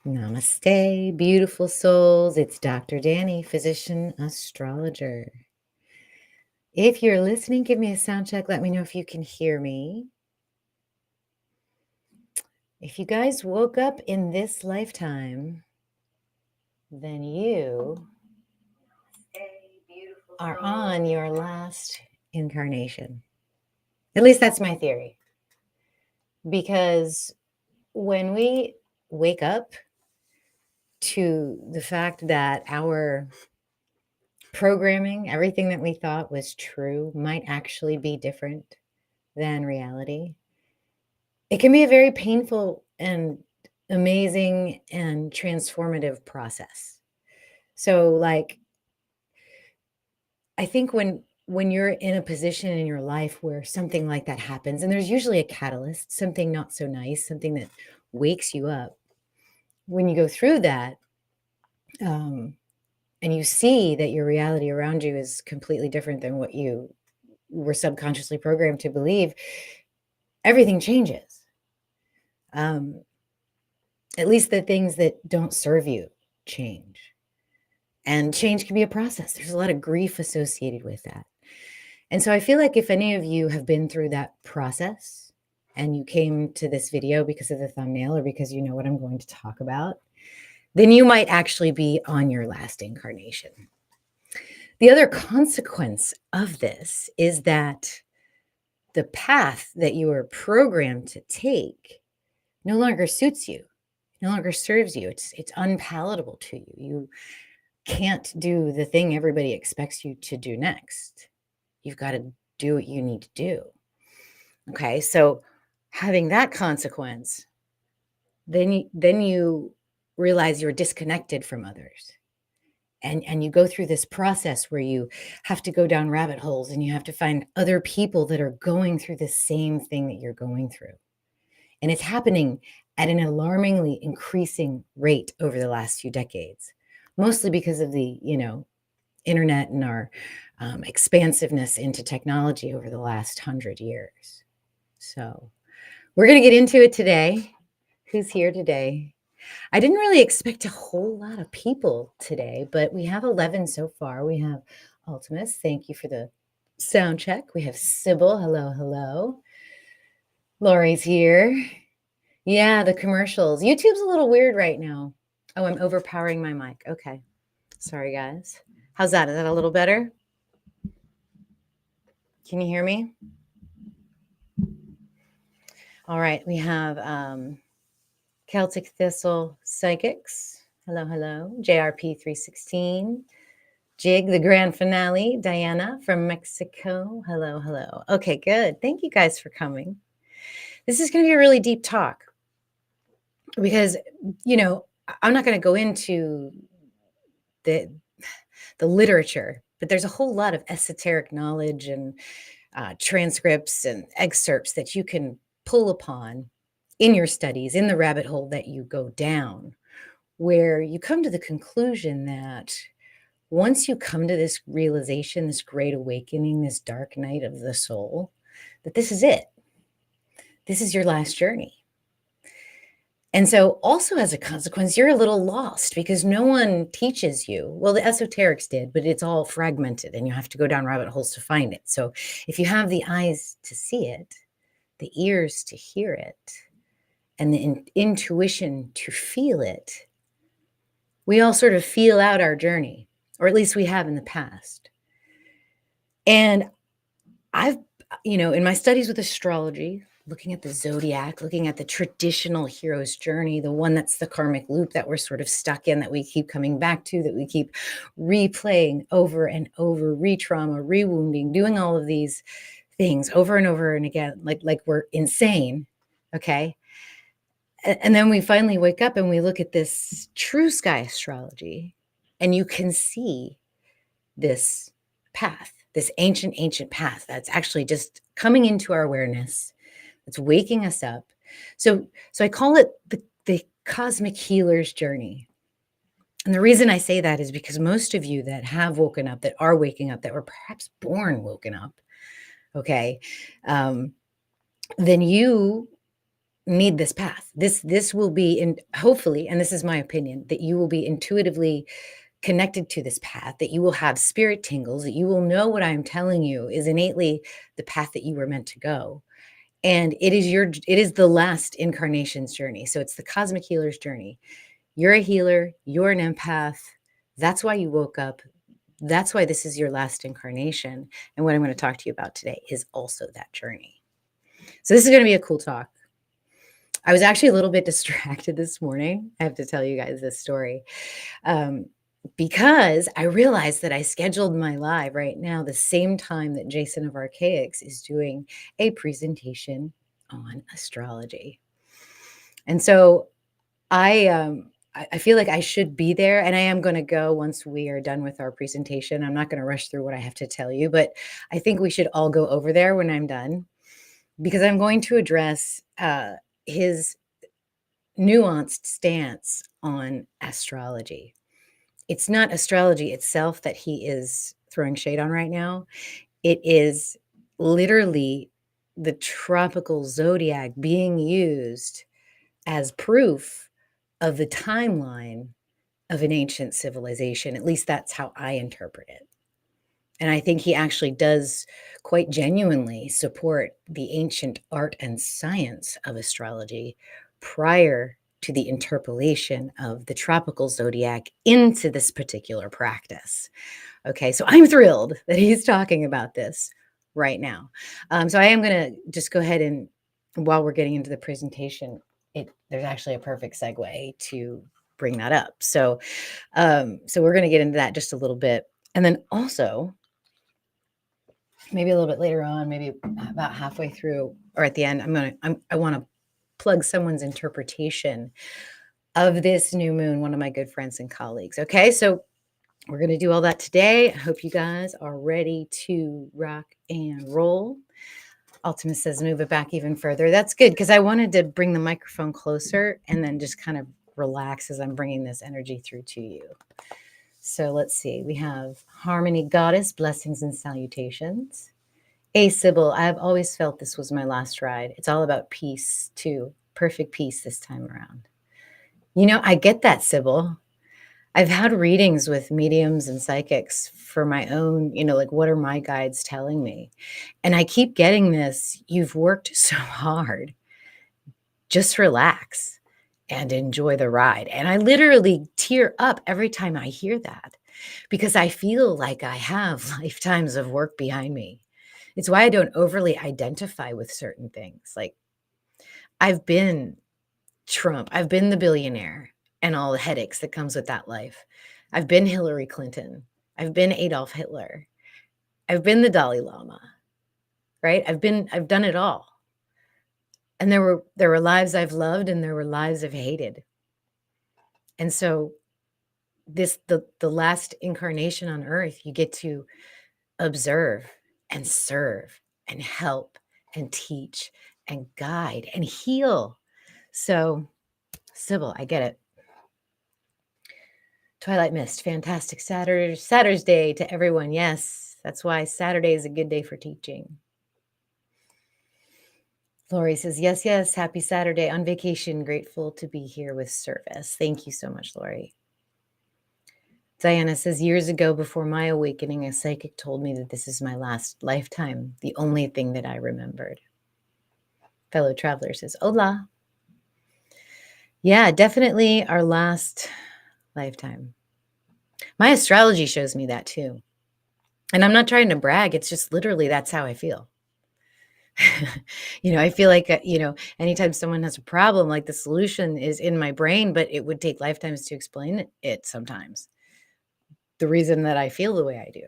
Namaste, beautiful souls. It's Dr. Dani, physician astrologer. If you're listening, give me a sound check. Let me know if you can hear me. If you guys woke up in this lifetime, then you are on your last incarnation. At least that's my theory. Because when we wake up to the fact that our programming, everything that we thought was true, might actually be different than reality, it can be a very painful and amazing and transformative process. So, like, I think when you're in a position in your life where something like that happens, and there's usually a catalyst, something not so nice, something that wakes you up, when you go through that, and you see that your reality around you is completely different than what you were subconsciously programmed to believe, everything changes. At least the things that don't serve you change. And change can be a process. There's a lot of grief associated with that. And so I feel like if any of you have been through that process and you came to this video because of the thumbnail or because you know what I'm going to talk about, then you might actually be on your last incarnation. The other consequence of this is that the path that you are programmed to take no longer suits you, no longer serves you. It's unpalatable to you. You can't do the thing everybody expects you to do next. You've got to do what you need to do. Okay, so having that consequence, then you realize you're disconnected from others. And you go through this process where you have to go down rabbit holes and you have to find other people that are going through the same thing that you're going through. And it's happening at an alarmingly increasing rate over the last few decades, mostly because of the, internet and our expansiveness into technology over the last 100 years. So we're going to get into it today. Who's here today? I didn't really expect a whole lot of people today, but we have 11 so far. We have Ultimus. Thank you for the sound check. We have Sybil. Hello, hello. Lori's here. Yeah, the commercials. YouTube's a little weird right now. Oh, I'm overpowering my mic. Okay. Sorry, guys. How's that? Is that a little better? Can you hear me? All right. We have Celtic Thistle Psychics. Hello, hello. JRP 316. Jig, the grand finale. Diana from Mexico. Hello, hello. Okay, good. Thank you guys for coming. This is going to be a really deep talk because, I'm not going to go into the literature, but there's a whole lot of esoteric knowledge and transcripts and excerpts that you can pull upon in your studies, in the rabbit hole that you go down, where you come to the conclusion that once you come to this realization, this great awakening, this dark night of the soul, that this is it. This is your last journey. And so also as a consequence, you're a little lost because no one teaches you. Well, the esoterics did, but it's all fragmented and you have to go down rabbit holes to find it. So if you have the eyes to see it, the ears to hear it, and the intuition to feel it, we all sort of feel out our journey, or at least we have in the past. And I've, in my studies with astrology, looking at the zodiac, looking at the traditional hero's journey, the one that's the karmic loop that we're sort of stuck in, that we keep coming back to, that we keep replaying over and over, re-trauma, re-wounding, doing all of these things over and over and again, like we're insane, okay? And then we finally wake up and we look at this true sky astrology, and you can see this path, this ancient path that's actually just coming into our awareness. It's waking us up. So I call it the cosmic healer's journey. And the reason I say that is because most of you that have woken up, that are waking up, that were perhaps born woken up, okay, then you need this path. This will be, in hopefully, and this is my opinion, that you will be intuitively connected to this path, that you will have spirit tingles, that you will know what I'm telling you is innately the path that you were meant to go. And it is the last incarnation's journey. So it's the cosmic healer's journey. You're a healer, you're an empath. That's why you woke up. That's why this is your last incarnation. And what I'm going to talk to you about today is also that journey. So this is going to be a cool talk. I was actually a little bit distracted this morning. I have to tell you guys this story. Because I realized that I scheduled my live right now the same time that Jason of Archaics is doing a presentation on astrology. And so I feel like I should be there, and I am going to go once we are done with our presentation. I'm not going to rush through what I have to tell you, but I think we should all go over there when I'm done, because I'm going to address his nuanced stance on astrology. It's not astrology itself that he is throwing shade on right now. It is literally the tropical zodiac being used as proof of the timeline of an ancient civilization. At least that's how I interpret it. And I think he actually does quite genuinely support the ancient art and science of astrology prior to the interpolation of the tropical zodiac into this particular practice. Okay, so I'm thrilled that he's talking about this right now. So I am going to just go ahead and, while we're getting into the presentation, there's actually a perfect segue to bring that up. So we're going to get into that just a little bit. And then also, maybe a little bit later on, maybe about halfway through or at the end, I want to plug someone's interpretation of this new moon, one of my good friends and colleagues. Okay, so we're going to do all that today. I hope you guys are ready to rock and roll. Ultima says move it back even further. That's good, because I wanted to bring the microphone closer and then just kind of relax as I'm bringing this energy through to you. So let's see. We have Harmony Goddess, blessings and salutations. Hey, Sybil, I've always felt this was my last ride. It's all about peace, too. Perfect peace this time around. You know, I get that, Sybil. I've had readings with mediums and psychics for my own, like, what are my guides telling me? And I keep getting this, you've worked so hard. Just relax and enjoy the ride. And I literally tear up every time I hear that, because I feel like I have lifetimes of work behind me. It's why I don't overly identify with certain things. Like, I've been Trump, I've been the billionaire and all the headaches that comes with that life. I've been Hillary Clinton. I've been Adolf Hitler. I've been the Dalai Lama, right? I've done it all. And there were lives I've loved and there were lives I've hated. And so the last incarnation on earth, you get to observe and serve and help and teach and guide and heal. So, Sybil, I get it. Twilight Mist, fantastic Saturday's Day to everyone. Yes, that's why Saturday is a good day for teaching. Lori says, yes, happy Saturday. On vacation, grateful to be here with service. Thank you so much, Lori. Diana says, years ago, before my awakening, a psychic told me that this is my last lifetime, the only thing that I remembered. Fellow traveler says, hola. Yeah, definitely our last lifetime. My astrology shows me that too. And I'm not trying to brag. It's just literally that's how I feel. I feel like, anytime someone has a problem, like the solution is in my brain, but it would take lifetimes to explain it sometimes. The reason that I feel the way I do.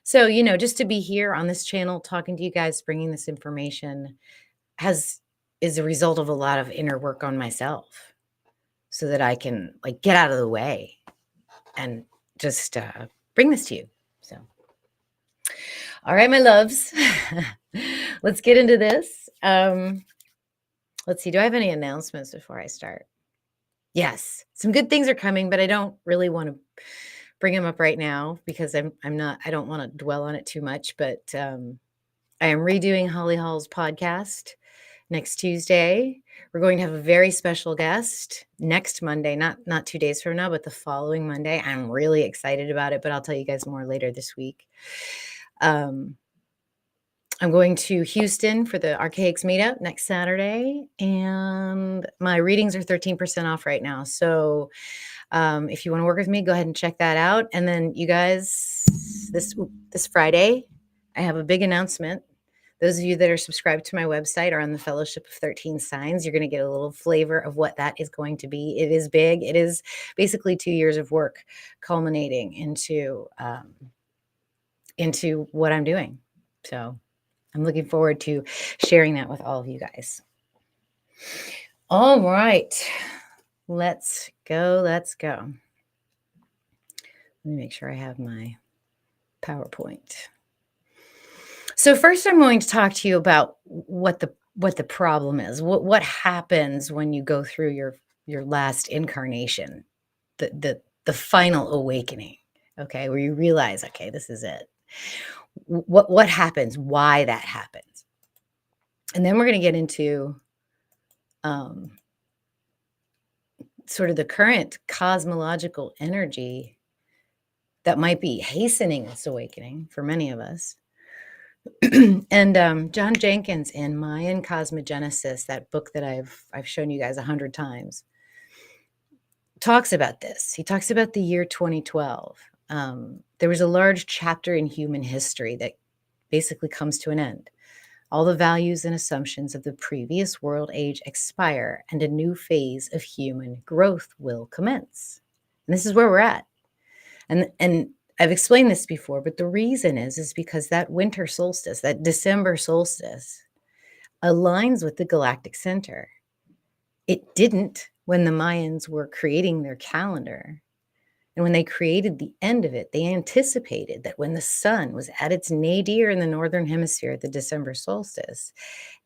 So, just to be here on this channel, talking to you guys, bringing this information is a result of a lot of inner work on myself so that I can get out of the way and just bring this to you. So, all right, my loves, let's get into this. Let's see. Do I have any announcements before I start? Yes, some good things are coming, but I don't really want to bring them up right now because I don't want to dwell on it too much, but I am redoing Holly Hall's podcast next Tuesday. We're going to have a very special guest next Monday, not 2 days from now, but the following Monday. I'm really excited about it, but I'll tell you guys more later this week. I'm going to Houston for the Archaics meetup next Saturday, and my readings are 13% off right now. So if you want to work with me, go ahead and check that out. And then you guys, this Friday, I have a big announcement. Those of you that are subscribed to my website are on the Fellowship of 13 Signs. You're going to get a little flavor of what that is going to be. It is big. It is basically 2 years of work culminating into what I'm doing. So I'm looking forward to sharing that with all of you guys. All right. Let's go. Let's go. Let me make sure I have my PowerPoint. So first, I'm going to talk to you about what the problem is. What happens when you go through your last incarnation, the final awakening. Okay, where you realize, okay, this is it. What happens? Why that happens? And then we're going to get into sort of the current cosmological energy that might be hastening this awakening for many of us. And John Jenkins in Mayan Cosmogenesis, that book that I've shown you guys 100 times, talks about this. He talks about the year 2012. There was a large chapter in human history that basically comes to an end. All the values and assumptions of the previous world age expire, and a new phase of human growth will commence. And this is where we're at. And I've explained this before, but the reason is because that winter solstice, that December solstice, aligns with the galactic center. It didn't when the Mayans were creating their calendar. And when they created the end of it, they anticipated that when the sun was at its nadir in the northern hemisphere at the December solstice,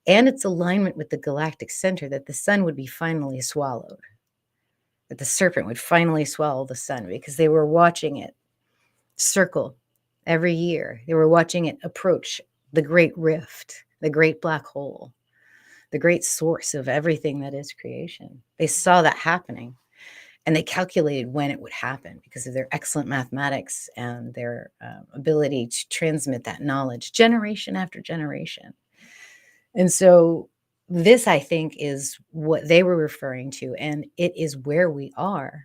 and its alignment with the galactic center, that the sun would be finally swallowed, that the serpent would finally swallow the sun, because they were watching it circle every year. They were watching it approach the great rift, the great black hole, the great source of everything that is creation. They saw that happening. And they calculated when it would happen because of their excellent mathematics and their ability to transmit that knowledge generation after generation. And so this, I think, is what they were referring to. And it is where we are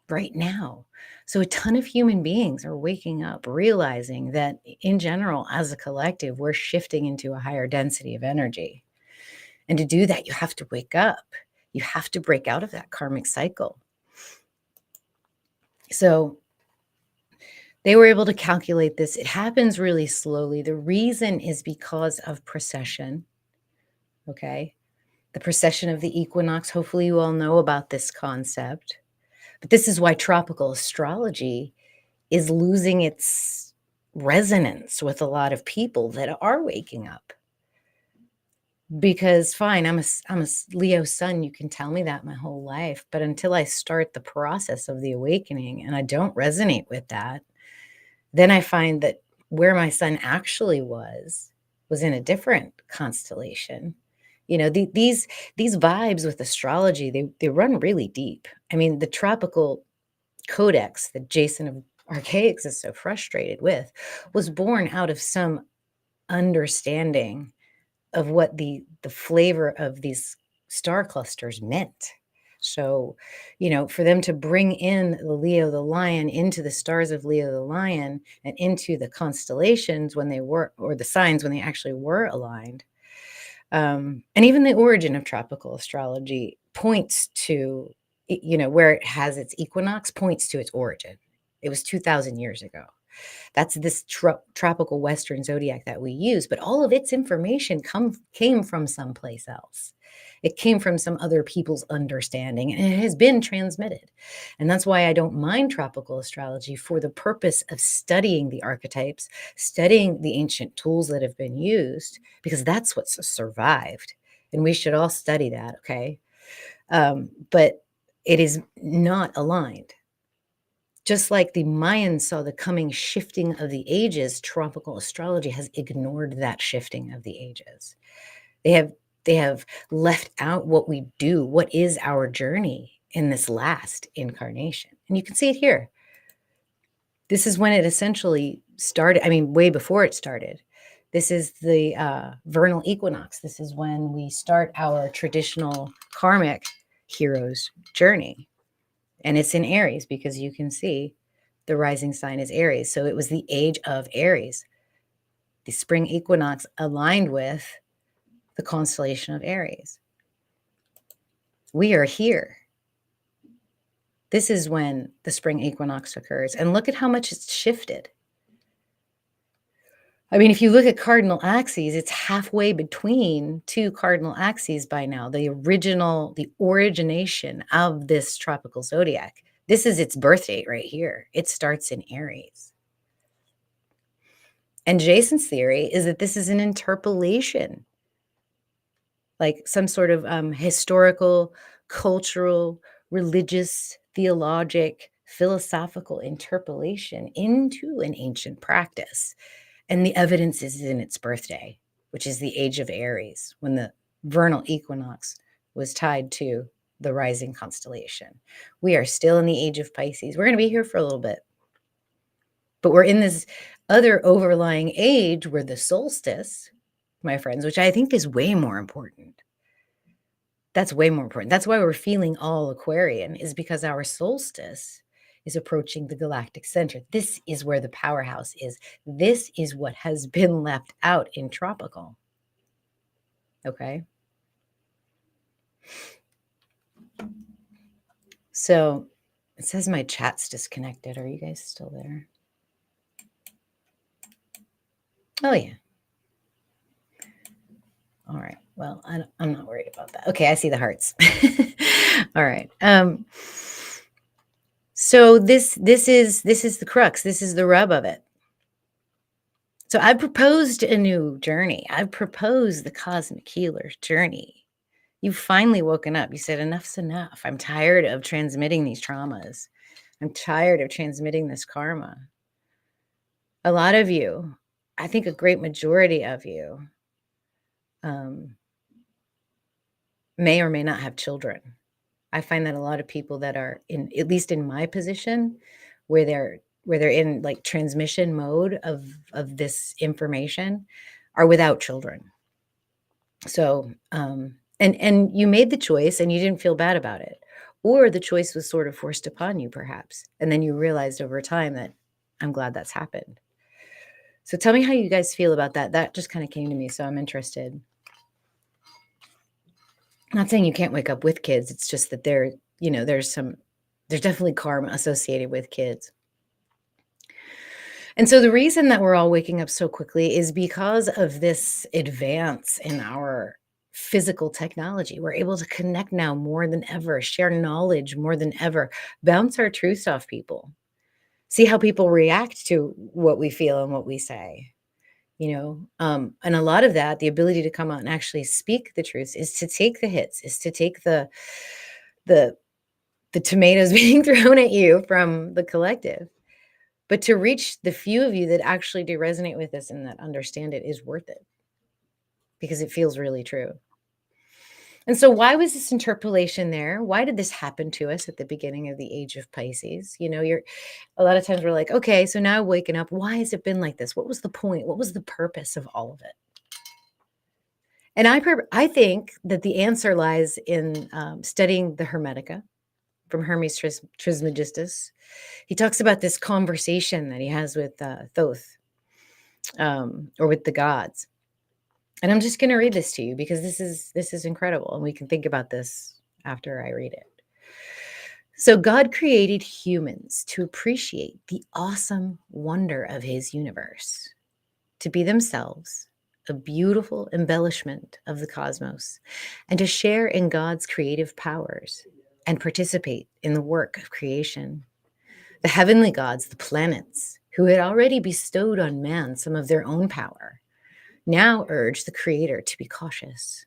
right now. So a ton of human beings are waking up, realizing that in general, as a collective, we're shifting into a higher density of energy. And to do that, you have to wake up. You have to break out of that karmic cycle. So they were able to calculate this. It happens really slowly. The reason is because of precession. Okay. The precession of the equinox. Hopefully you all know about this concept. But this is why tropical astrology is losing its resonance with a lot of people that are waking up. Because fine, I'm a Leo sun. You can tell me that my whole life. But until I start the process of the awakening and I don't resonate with that, then I find that where my sun actually was in a different constellation. You know, these vibes with astrology, they run really deep. I mean, the tropical codex that Jason of Archaics is so frustrated with was born out of some understanding of what the flavor of these star clusters meant. So, you know, for them to bring in the Leo the Lion into the stars of Leo the Lion and into the constellations when they were, or the signs when they actually were aligned. And even the origin of tropical astrology points to, you know, where it has its equinox points to its origin. It was 2,000 years ago. That's this tropical Western zodiac that we use, but all of its information came from someplace else. It came from some other people's understanding, and it has been transmitted. And that's why I don't mind tropical astrology, for the purpose of studying the archetypes, studying the ancient tools that have been used, because that's what's survived. And we should all study that, okay? But it is not aligned. Just like the Mayans saw the coming shifting of the ages, tropical astrology has ignored that shifting of the ages. They have They have left out what we do, what is our journey in this last incarnation. And you can see it here. This is when it essentially started. I mean, way before it started. This is the vernal equinox. This is when we start our traditional karmic hero's journey. And it's in Aries because you can see the rising sign is Aries. So it was the age of Aries. The spring equinox aligned with the constellation of Aries. We are here. This is when the spring equinox occurs. And look at how much it's shifted. I mean, if you look at cardinal axes, it's halfway between two cardinal axes by now. The origination of this tropical zodiac. This is its birth date right here. It starts in Aries. And Jason's theory is that this is an interpolation, like some sort of historical, cultural, religious, theologic, philosophical interpolation into an ancient practice. And the evidence is in its birthday, which is the age of Aries, when the vernal equinox was tied to the rising constellation. We are still in the age of Pisces. We're going to be here for a little bit. But we're in this other overlying age where the solstice, my friends, which I think is way more important. That's way more important. That's why we're feeling all Aquarian, is because our solstice is approaching the galactic center. This is where the powerhouse is. This is what has been left out in tropical. Okay. So it says my chat's disconnected. Are you guys still there? Oh, yeah. All right. Well, I'm not worried about that. Okay, I see the hearts. All right. So this is the crux. This is the rub of it. So I proposed a new journey. I proposed the cosmic healer's journey. You've finally woken up. You said, enough's enough. I'm tired of transmitting these traumas. I'm tired of transmitting this karma. A lot of you, I think a great majority of you, may or may not have children. I find that a lot of people that are in, at least in my position, where they're in like transmission mode of this information, are without children. So, and you made the choice and you didn't feel bad about it, or the choice was sort of forced upon you, perhaps, and then you realized over time that I'm glad that's happened. So tell me how you guys feel about that. That just kind of came to me, so I'm interested. I'm not saying you can't wake up with kids. It's just that there's definitely karma associated with kids. And so the reason that we're all waking up so quickly is because of this advance in our physical technology. We're able to connect now more than ever, share knowledge more than ever, bounce our truths off people, see how people react to what we feel and what we say. And a lot of that, the ability to come out and actually speak the truth, is to take the hits, is to take the tomatoes being thrown at you from the collective. But to reach the few of you that actually do resonate with this and that understand it is worth it, because it feels really true. And so why was this interpolation there? Why did this happen to us at the beginning of the age of Pisces? A lot of times we're like, okay, so now waking up, why has it been like this? What was the point? What was the purpose of all of it? And I think that the answer lies in studying the Hermetica from Hermes Trismegistus. He talks about this conversation that he has with Thoth, or with the gods. And I'm just going to read this to you because this is incredible, and we can think about this after I read it. So God created humans to appreciate the awesome wonder of his universe, to be themselves a beautiful embellishment of the cosmos, and to share in God's creative powers and participate in the work of creation. The heavenly gods, the planets, who had already bestowed on man some of their own power, now urge the Creator to be cautious.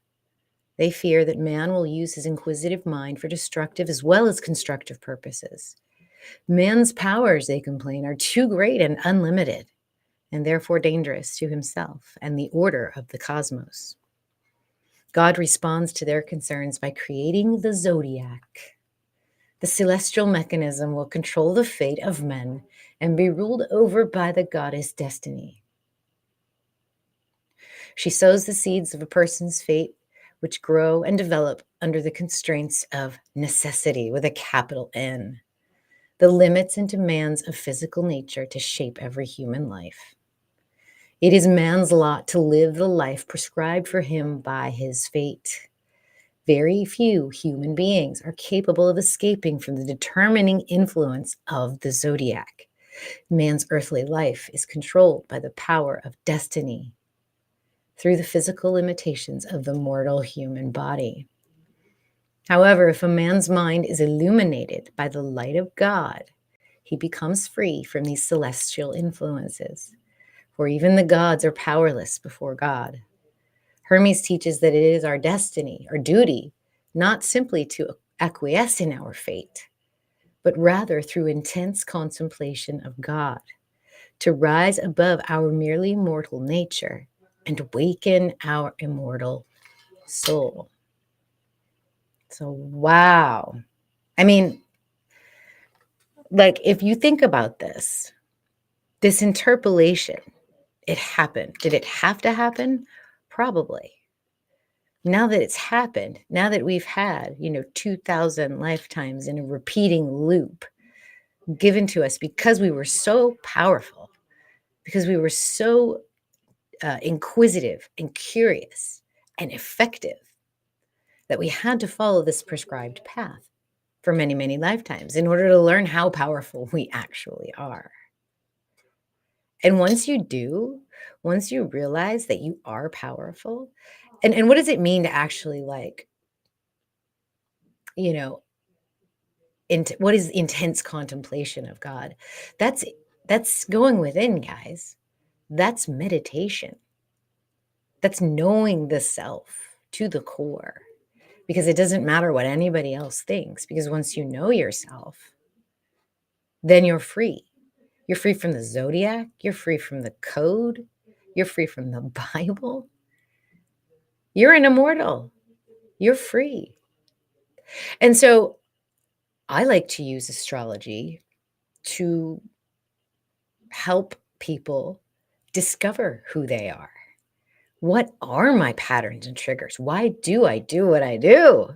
They fear that man will use his inquisitive mind for destructive as well as constructive purposes. Man's powers, they complain, are too great and unlimited, and therefore dangerous to himself and the order of the cosmos. God responds to their concerns by creating the zodiac. The celestial mechanism will control the fate of men and be ruled over by the goddess Destiny. She sows the seeds of a person's fate, which grow and develop under the constraints of necessity with a capital N, the limits and demands of physical nature to shape every human life. It is man's lot to live the life prescribed for him by his fate. Very few human beings are capable of escaping from the determining influence of the zodiac. Man's earthly life is controlled by the power of destiny through the physical limitations of the mortal human body. However, if a man's mind is illuminated by the light of God, he becomes free from these celestial influences, for even the gods are powerless before God. Hermes teaches that it is our destiny, our duty, not simply to acquiesce in our fate, but rather through intense contemplation of God, to rise above our merely mortal nature and awaken our immortal soul. So, wow. I mean, like, if you think about this interpolation, it happened. Did it have to happen? Probably. Now that it's happened, now that we've had, 2,000 lifetimes in a repeating loop given to us because we were so powerful, because we were so inquisitive and curious and effective, that we had to follow this prescribed path for many, many lifetimes in order to learn how powerful we actually are. And once you do, once you realize that you are powerful, and what does it mean to actually, like, what is intense contemplation of God? That's going within, guys. That's meditation. That's knowing the self to the core, because it doesn't matter what anybody else thinks, because once you know yourself, then you're free. You're free from the zodiac. You're free from the code. You're free from the Bible. You're an immortal. You're free. And so I like to use astrology to help people discover who they are. What are my patterns and triggers? Why do I do what I do?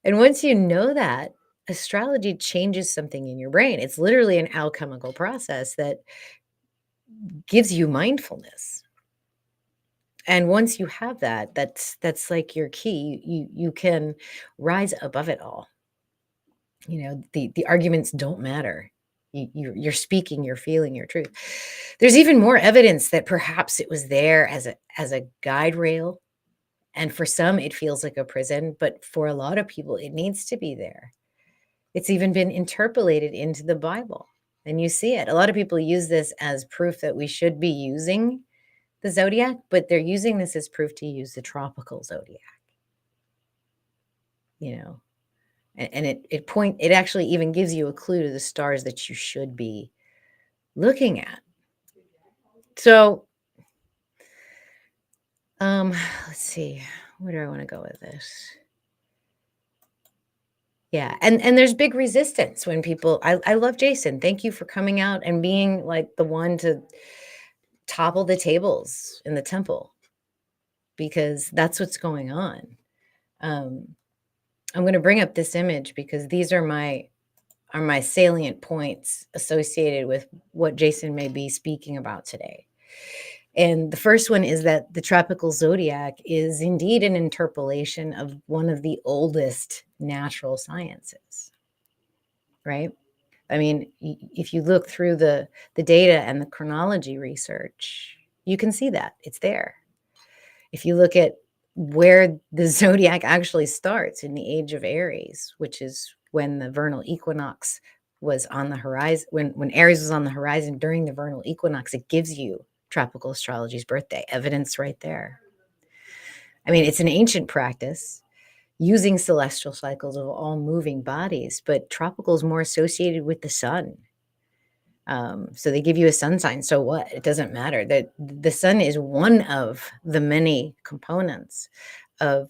And once you know that, astrology changes something in your brain. It's literally an alchemical process that gives you mindfulness. And once you have that, that's like your key. You can rise above it all. The arguments don't matter. You're speaking, you're feeling your truth. There's even more evidence that perhaps it was there as a guide rail. And for some, it feels like a prison, but for a lot of people, it needs to be there. It's even been interpolated into the Bible. And you see it. A lot of people use this as proof that we should be using the zodiac, but they're using this as proof to use the tropical zodiac. And it actually even gives you a clue to the stars that you should be looking at. So, let's see, where do I want to go with this? Yeah, and there's big resistance when people. I love Jason. Thank you for coming out and being like the one to topple the tables in the temple, because that's what's going on. I'm going to bring up this image because these are my salient points associated with what Jason may be speaking about today. And the first one is that the tropical zodiac is indeed an interpolation of one of the oldest natural sciences, right? I mean, if you look through the data and the chronology research, you can see that it's there. If you look at where the zodiac actually starts in the age of Aries, which is when the vernal equinox was on the horizon, when Aries was on the horizon during the vernal equinox, it gives you tropical astrology's birthday evidence right there. I mean, it's an ancient practice using celestial cycles of all moving bodies, but tropical is more associated with the sun. So they give you a sun sign. So what? It doesn't matter. That the sun is one of the many components of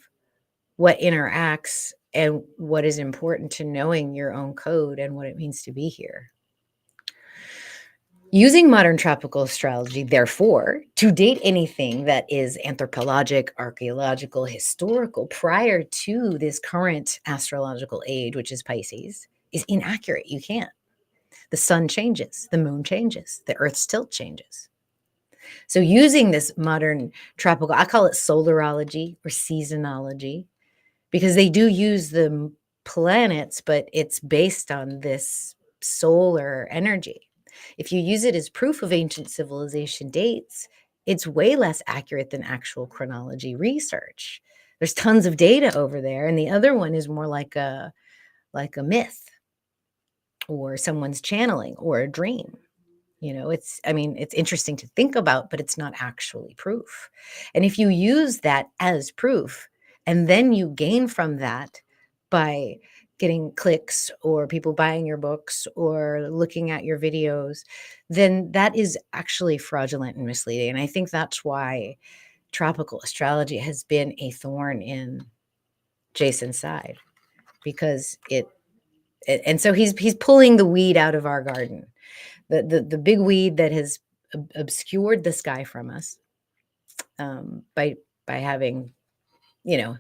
what interacts and what is important to knowing your own code and what it means to be here. Using modern tropical astrology, therefore, to date anything that is anthropologic, archaeological, historical prior to this current astrological age, which is Pisces, is inaccurate. You can't. The sun changes, the moon changes, the earth's tilt changes. So using this modern tropical, I call it solarology or seasonology, because they do use the planets, but it's based on this solar energy. If you use it as proof of ancient civilization dates, it's way less accurate than actual chronology research. There's tons of data over there, and the other one is more like a myth or someone's channeling or a dream. You know, it's interesting to think about, but it's not actually proof. And if you use that as proof, and then you gain from that by getting clicks or people buying your books or looking at your videos, then that is actually fraudulent and misleading. And I think that's why tropical astrology has been a thorn in Jason's side, because and so he's pulling the weed out of our garden. The big weed that has obscured the sky from us, by having, you know,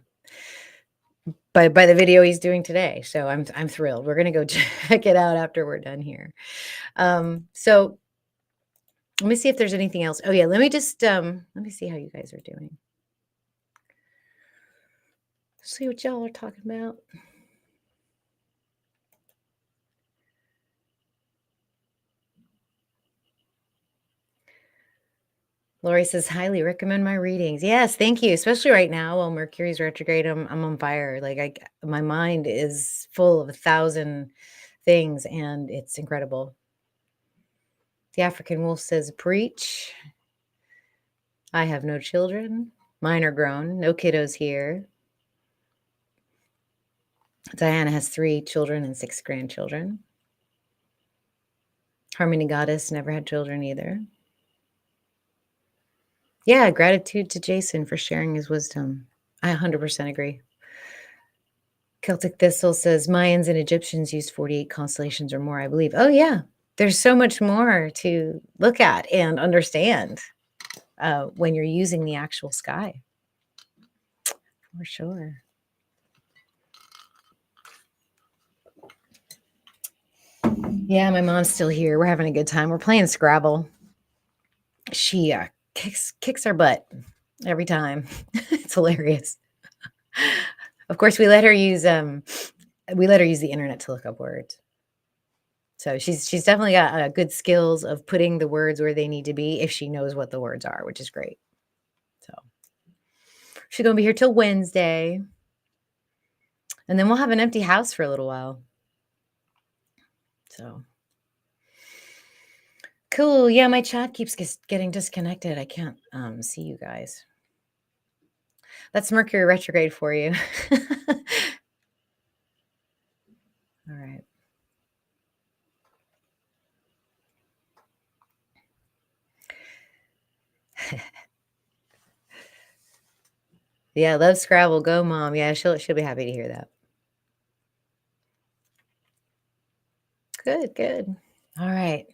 by the video he's doing today. So I'm thrilled. We're gonna go check it out after we're done here. So let me see if there's anything else. Oh yeah, let me just let me see how you guys are doing. See what y'all are talking about. Lori says, highly recommend my readings. Yes, thank you. Especially right now while Mercury's retrograde, I'm on fire. Like my mind is full of 1,000 things, and it's incredible. The African Wolf says, preach. I have no children. Mine are grown. No kiddos here. Diana has 3 children and 6 grandchildren. Harmony Goddess never had children either. Yeah, gratitude to Jason for sharing his wisdom. I 100% agree. Celtic Thistle says Mayans and Egyptians used 48 constellations or more, I believe. Oh, yeah. There's so much more to look at and understand when you're using the actual sky. For sure. Yeah, my mom's still here. We're having a good time. We're playing Scrabble. She kicks our butt every time. It's hilarious. Of course, we let her use the internet to look up words. So she's definitely got good skills of putting the words where they need to be if she knows what the words are, which is great. So she's gonna be here till Wednesday, and then we'll have an empty house for a little while. So cool. Yeah, my chat keeps getting disconnected. I can't see you guys. That's Mercury retrograde for you. All right. Yeah, love Scrabble. Go, Mom. Yeah, she'll be happy to hear that. Good, good. All right.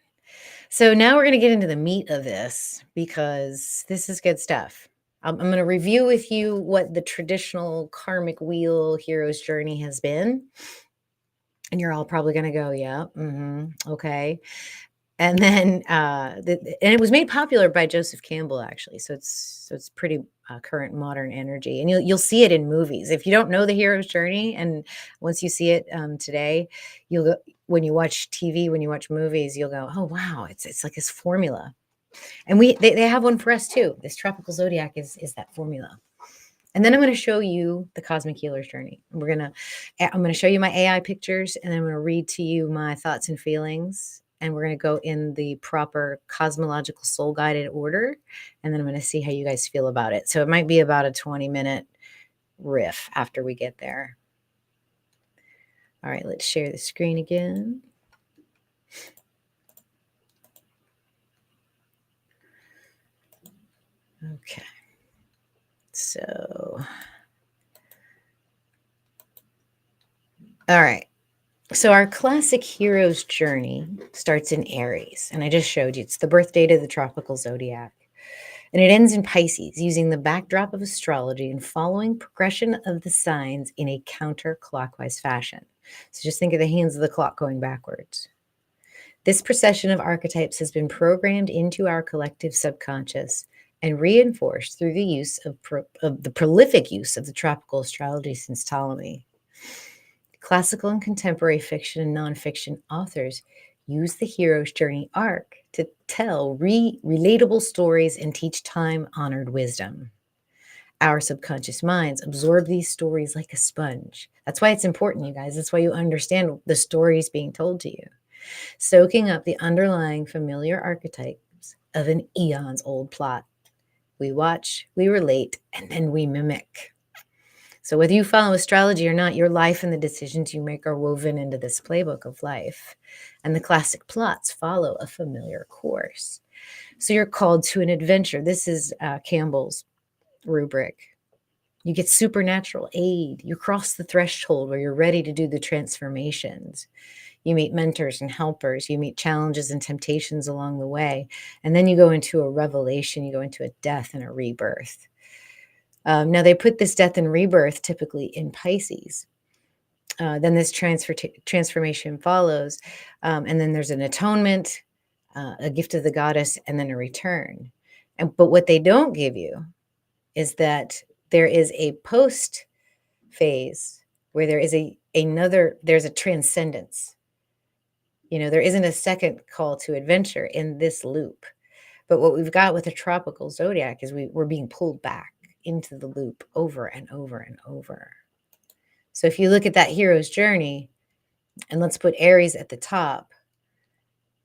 So now we're going to get into the meat of this, because this is good stuff. I'm going to review with you what the traditional karmic wheel hero's journey has been. And you're all probably going to go, yeah, okay. And then and it was made popular by Joseph Campbell, actually. So it's pretty current modern energy, and you'll see it in movies. If you don't know the hero's journey, and once you see it today, you'll go, when you watch TV, when you watch movies, you'll go, oh wow, it's like this formula. And they have one for us too. This tropical zodiac is that formula. And then I'm going to show you the cosmic healer's journey. I'm going to show you my AI pictures, and then I'm going to read to you my thoughts and feelings. And we're going to go in the proper cosmological soul guided order. And then I'm going to see how you guys feel about it. So it might be about a 20-minute riff after we get there. All right, let's share the screen again. Okay. So All right. So our classic hero's journey starts in Aries, and I just showed you it's the birth date of the tropical zodiac. And it ends in Pisces, using the backdrop of astrology and following progression of the signs in a counterclockwise fashion. So just think of the hands of the clock going backwards. This procession of archetypes has been programmed into our collective subconscious and reinforced through the use of the prolific use of the tropical astrology since Ptolemy. Classical and contemporary fiction and nonfiction authors use the hero's journey arc to tell relatable stories and teach time-honored wisdom. Our subconscious minds absorb these stories like a sponge. That's why it's important, you guys. That's why you understand the stories being told to you, soaking up the underlying familiar archetypes of an eons old plot. We watch, we relate, and then we mimic. So whether you follow astrology or not, your life and the decisions you make are woven into this playbook of life. And the classic plots follow a familiar course. So you're called to an adventure. This is Campbell's rubric. You get supernatural aid. You cross the threshold where you're ready to do the transformations. You meet mentors and helpers. You meet challenges and temptations along the way. And then you go into a revelation. You go into a death and a rebirth. Now, they put this death and rebirth typically in Pisces. Then this transformation follows. And then there's an atonement, a gift of the goddess, and then a return. But what they don't give you is that there is a post phase where there is there's a transcendence. There isn't a second call to adventure in this loop. But what we've got with the tropical zodiac is we're being pulled back into the loop over and over and over. So if you look at that hero's journey, and let's put Aries at the top,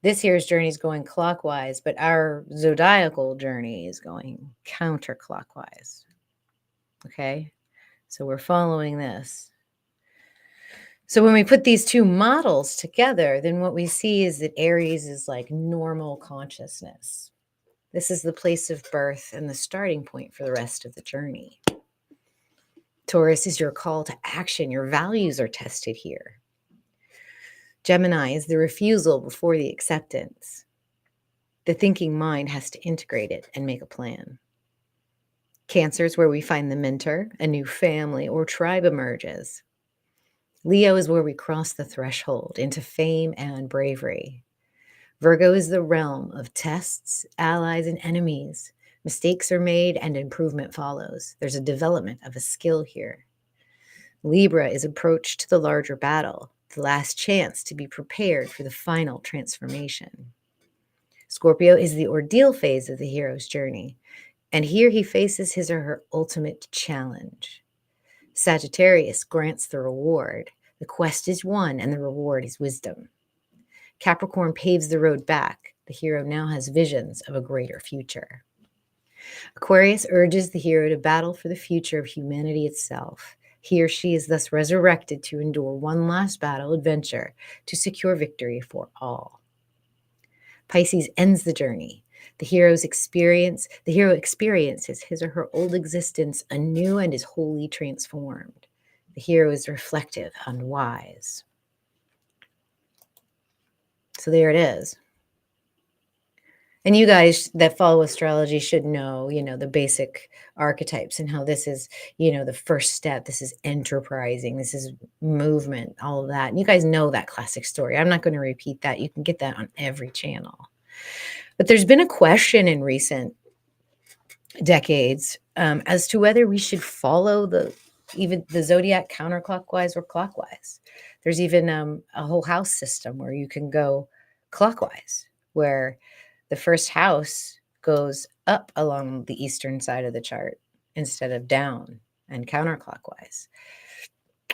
this hero's journey is going clockwise, but our zodiacal journey is going counterclockwise. Okay? So we're following this. So when we put these two models together, then what we see is that Aries is like normal consciousness. This is the place of birth and the starting point for the rest of the journey. Taurus is your call to action. Your values are tested here. Gemini is the refusal before the acceptance. The thinking mind has to integrate it and make a plan. Cancer is where we find the mentor, a new family or tribe emerges. Leo is where we cross the threshold into fame and bravery. Virgo is the realm of tests, allies, and enemies. Mistakes are made and improvement follows. There's a development of a skill here. Libra is approach to the larger battle, the last chance to be prepared for the final transformation. Scorpio is the ordeal phase of the hero's journey, and here he faces his or her ultimate challenge. Sagittarius grants the reward. The quest is won, and the reward is wisdom. Capricorn paves the road back. The hero now has visions of a greater future. Aquarius urges the hero to battle for the future of humanity itself. He or she is thus resurrected to endure one last battle adventure to secure victory for all. Pisces ends the journey. The hero experiences his or her old existence anew and is wholly transformed. The hero is reflective and wise. So there it is. And you guys that follow astrology should know, the basic archetypes and how this is, the first step. This is enterprising. This is movement, all of that. And you guys know that classic story. I'm not going to repeat that. You can get that on every channel. But there's been a question in recent decades as to whether we should follow even the zodiac counterclockwise or clockwise. There's even a whole house system where you can go clockwise, where the first house goes up along the eastern side of the chart instead of down and counterclockwise.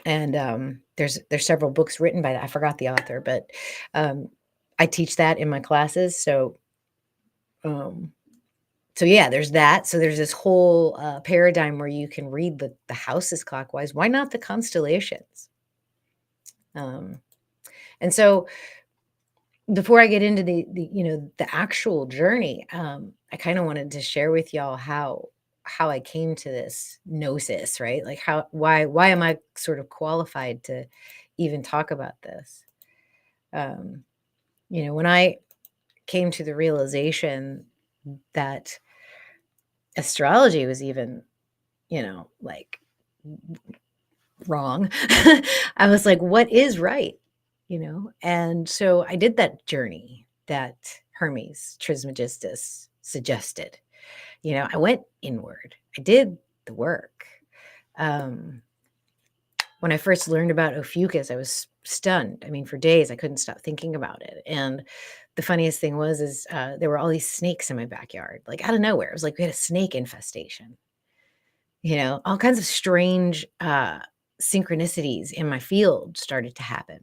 And there's several books written by that. I forgot the author, but I teach that in my classes. So yeah, there's that. So there's this whole paradigm where you can read the houses clockwise. Why not the constellations? And so before I get into the actual journey, I kind of wanted to share with y'all how how I came to this gnosis, right? Like why am I sort of qualified to even talk about this? When I came to the realization that astrology was even, like wrong, I was like, what is right? And so I did that journey that Hermes Trismegistus suggested. I went inward. I did the work. When I first learned about Ophiuchus, I was stunned. I mean, for days I couldn't stop thinking about it. And the funniest thing was there were all these snakes in my backyard, like out of nowhere. It was like we had a snake infestation. All kinds of strange synchronicities in my field started to happen.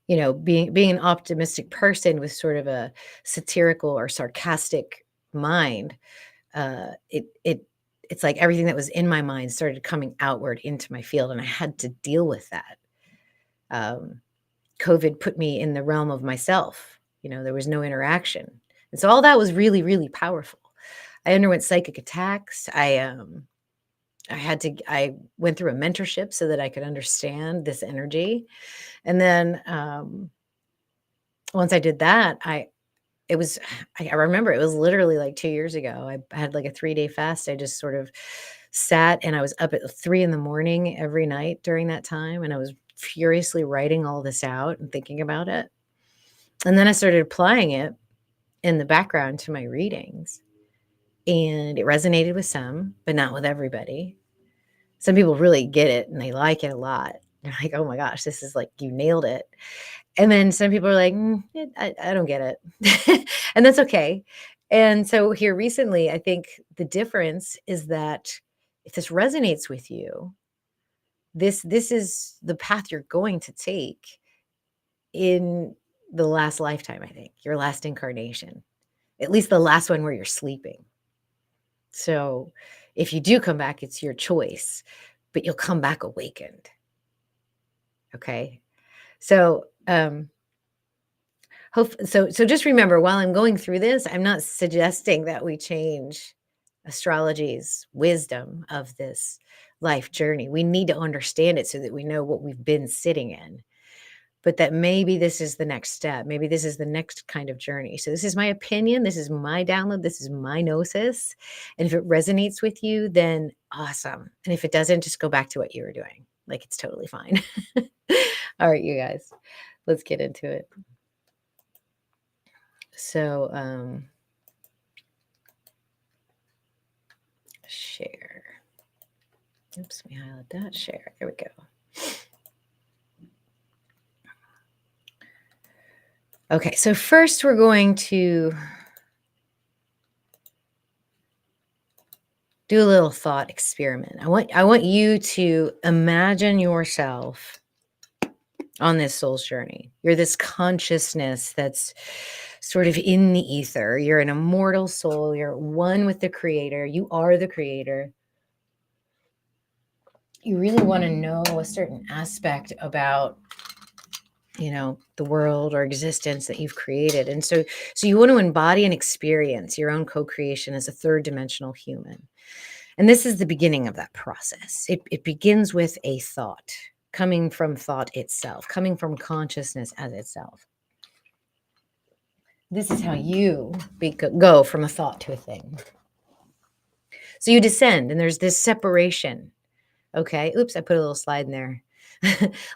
Being an optimistic person with sort of a satirical or sarcastic mind, it's like everything that was in my mind started coming outward into my field, and I had to deal with that. COVID put me in the realm of myself. There was no interaction. And so all that was really, really powerful. I underwent psychic attacks. I went through a mentorship so that I could understand this energy. And then once I did that, I remember it was literally like 2 years ago. I had like a 3-day fast. I just sort of sat, and I was up at 3 a.m. every night during that time. And I was furiously writing all this out and thinking about it. And then I started applying it in the background to my readings. And it resonated with some, but not with everybody. Some people really get it and they like it a lot. They're like, oh my gosh, this is like, you nailed it. And then some people are like, I don't get it. And that's okay. And so here recently, I think the difference is that if this resonates with you, this is the path you're going to take in the last lifetime, I think, your last incarnation, at least the last one where you're sleeping. So if you do come back, it's your choice, but you'll come back awakened. Okay. So, so just remember, while I'm going through this, I'm not suggesting that we change astrology's wisdom of this life journey. We need to understand it so that we know what we've been sitting in, but that maybe this is the next step. Maybe this is the next kind of journey. So this is my opinion. This is my download. This is my gnosis. And if it resonates with you, then awesome. And if it doesn't, just go back to what you were doing. Like, it's totally fine. All right, you guys, let's get into it. So, share. Oops, let me highlight that. Share. There we go. Okay, so first we're going to do a little thought experiment. I want you to imagine yourself on this soul's journey. You're this consciousness that's sort of in the ether. You're an immortal soul. You're one with the creator. You are the creator. You really want to know a certain aspect about, the world or existence that you've created. And so you want to embody and experience your own co-creation as a third dimensional human. And this is the beginning of that process. It begins with a thought, coming from thought itself, coming from consciousness as itself. This is how you go from a thought to a thing. So you descend, and there's this separation. Okay. Oops, I put a little slide in there.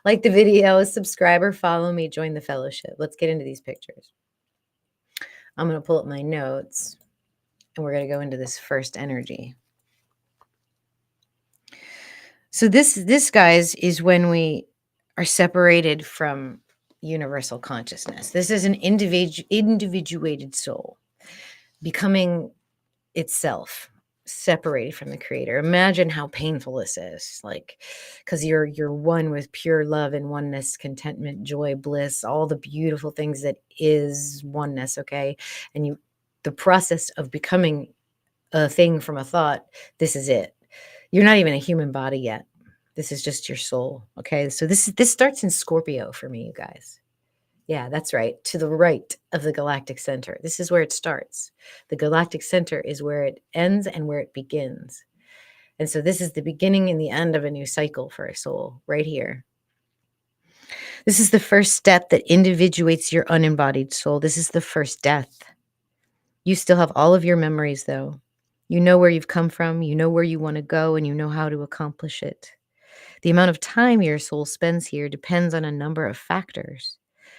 Like the video, subscribe or follow me, join the fellowship. Let's get into these pictures. I'm going to pull up my notes, and we're going to go into this first energy. So this, guys, is when we are separated from universal consciousness. This is an individuated soul becoming itself, separated from the creator. Imagine how painful this is, like, because you're one with pure love and oneness, contentment, joy, bliss, all the beautiful things that is oneness. Okay. And the process of becoming a thing from a thought, this is it. You're not even a human body yet. This is just your soul. Okay. So this starts in Scorpio for me, you guys. Yeah, that's right. To the right of the galactic center. This is where it starts. The galactic center is where it ends and where it begins. And so this is the beginning and the end of a new cycle for a soul right here. This is the first step that individuates your unembodied soul. This is the first death. You still have all of your memories, though. You know where you've come from, you know where you want to go, and you know how to accomplish it. The amount of time your soul spends here depends on a number of factors.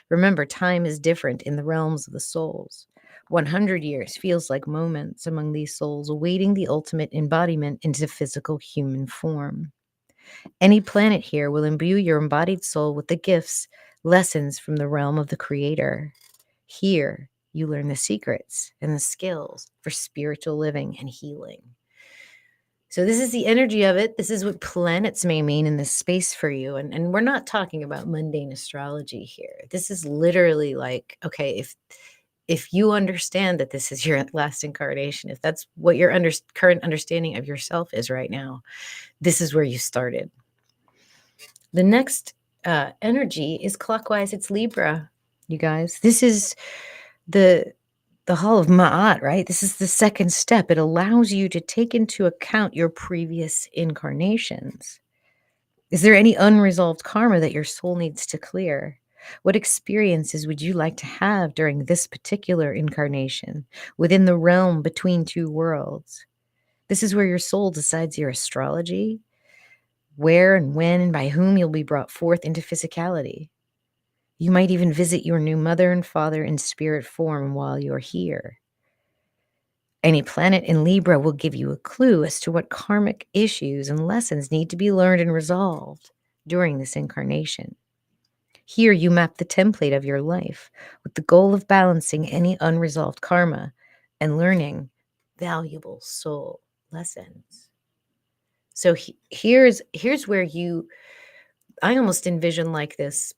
Remember, time is different in the realms of the souls. 100 years feels like moments among these souls awaiting the ultimate embodiment into physical human form. Any planet here will imbue your embodied soul with the gifts, lessons from the realm of the Creator. Here, you learn the secrets and the skills for spiritual living and healing. So this is the energy of it. This is what planets may mean in this space for you. And we're not talking about mundane astrology here. This is literally like, okay, if you understand that this is your last incarnation, if that's what your current understanding of yourself is right now, this is where you started. The next energy is clockwise. It's Libra, you guys. This is the Hall of Ma'at, right? This is the second step. It allows you to take into account your previous incarnations. Is there any unresolved karma that your soul needs to clear? What experiences would you like to have during this particular incarnation within the realm between two worlds? This is where your soul decides your astrology, where and when and by whom you'll be brought forth into physicality. You might even visit your new mother and father in spirit form while you're here. Any planet in Libra will give you a clue as to what karmic issues and lessons need to be learned and resolved during this incarnation. Here you map the template of your life with the goal of balancing any unresolved karma and learning valuable soul lessons. So here's where I almost envision like this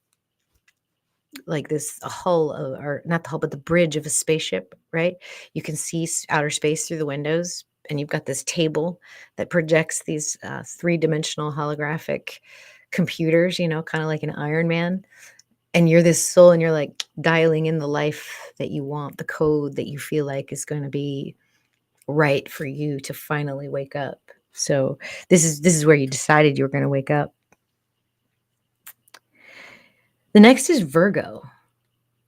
a hull of, or not the hull, but the bridge of a spaceship, right? You can see outer space through the windows, and you've got this table that projects these three-dimensional holographic computers, kind of like an Iron Man. And you're this soul, and you're like dialing in the life that you want, the code that you feel like is going to be right for you to finally wake up. So this is where you decided you were going to wake up. The next is Virgo.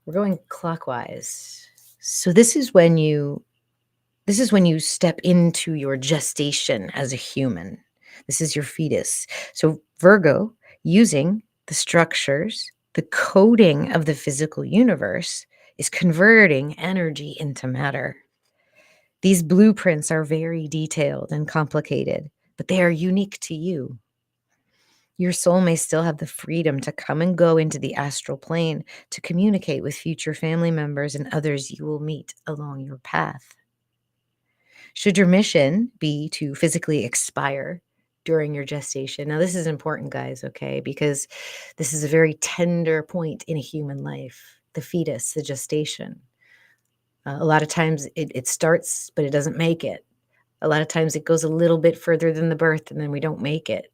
We're going clockwise. So this is when you step into your gestation as a human. This is your fetus. So Virgo, using the structures, the coding of the physical universe, is converting energy into matter. These blueprints are very detailed and complicated, but they are unique to you. Your soul may still have the freedom to come and go into the astral plane to communicate with future family members and others you will meet along your path. Should your mission be to physically expire during your gestation? Now, this is important, guys, okay, because this is a very tender point in a human life, the fetus, the gestation. A lot of times it starts, but it doesn't make it. A lot of times it goes a little bit further than the birth, and then we don't make it.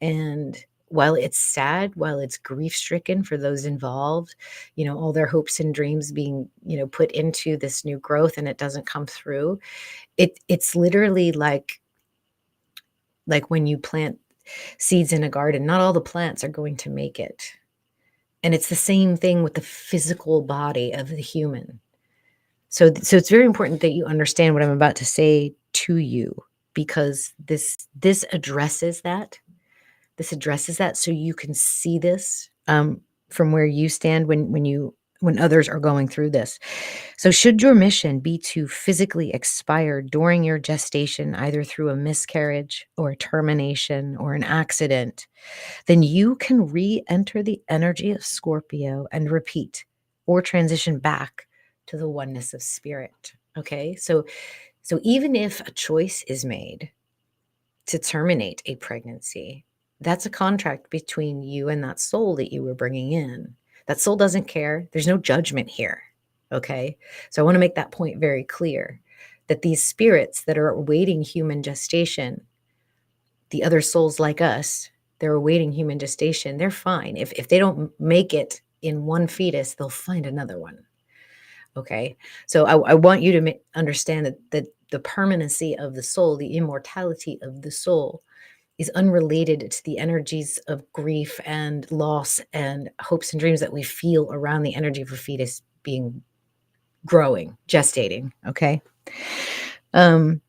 And while it's sad, while it's grief-stricken for those involved, all their hopes and dreams being, put into this new growth and it doesn't come through, it's literally like when you plant seeds in a garden, not all the plants are going to make it. And it's the same thing with the physical body of the human. So it's very important that you understand what I'm about to say to you, because this addresses that. This addresses that, so you can see this from where you stand when others are going through this. So should your mission be to physically expire during your gestation, either through a miscarriage or a termination or an accident, then you can re-enter the energy of Scorpio and repeat or transition back to the oneness of spirit. Okay, so even if a choice is made to terminate a pregnancy, that's a contract between you and that soul that you were bringing in. That soul doesn't care. There's no judgment here. Okay. So I want to make that point very clear, that these spirits that are awaiting human gestation, the other souls like us, they're awaiting human gestation. They're fine. If they don't make it in one fetus, they'll find another one. Okay. So I want you to understand that the permanency of the soul, the immortality of the soul, is unrelated to the energies of grief and loss and hopes and dreams that we feel around the energy of a fetus being growing, gestating. Okay. The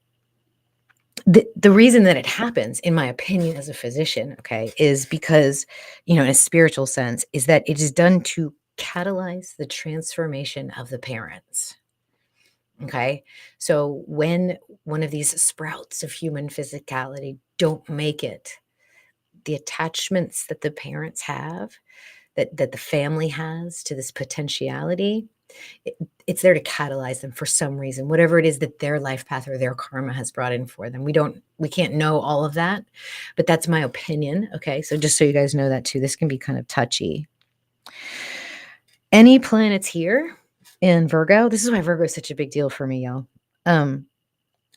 reason that it happens, in my opinion, as a physician, okay, is because, in a spiritual sense, is that it is done to catalyze the transformation of the parents. Okay. So when one of these sprouts of human physicality don't make it, the attachments that the parents have, that the family has to this potentiality, it's there to catalyze them for some reason, whatever it is that their life path or their karma has brought in for them. We can't know all of that, but that's my opinion. Okay. So just so you guys know that too, this can be kind of touchy. Any planets here in Virgo, this is why Virgo is such a big deal for me, y'all,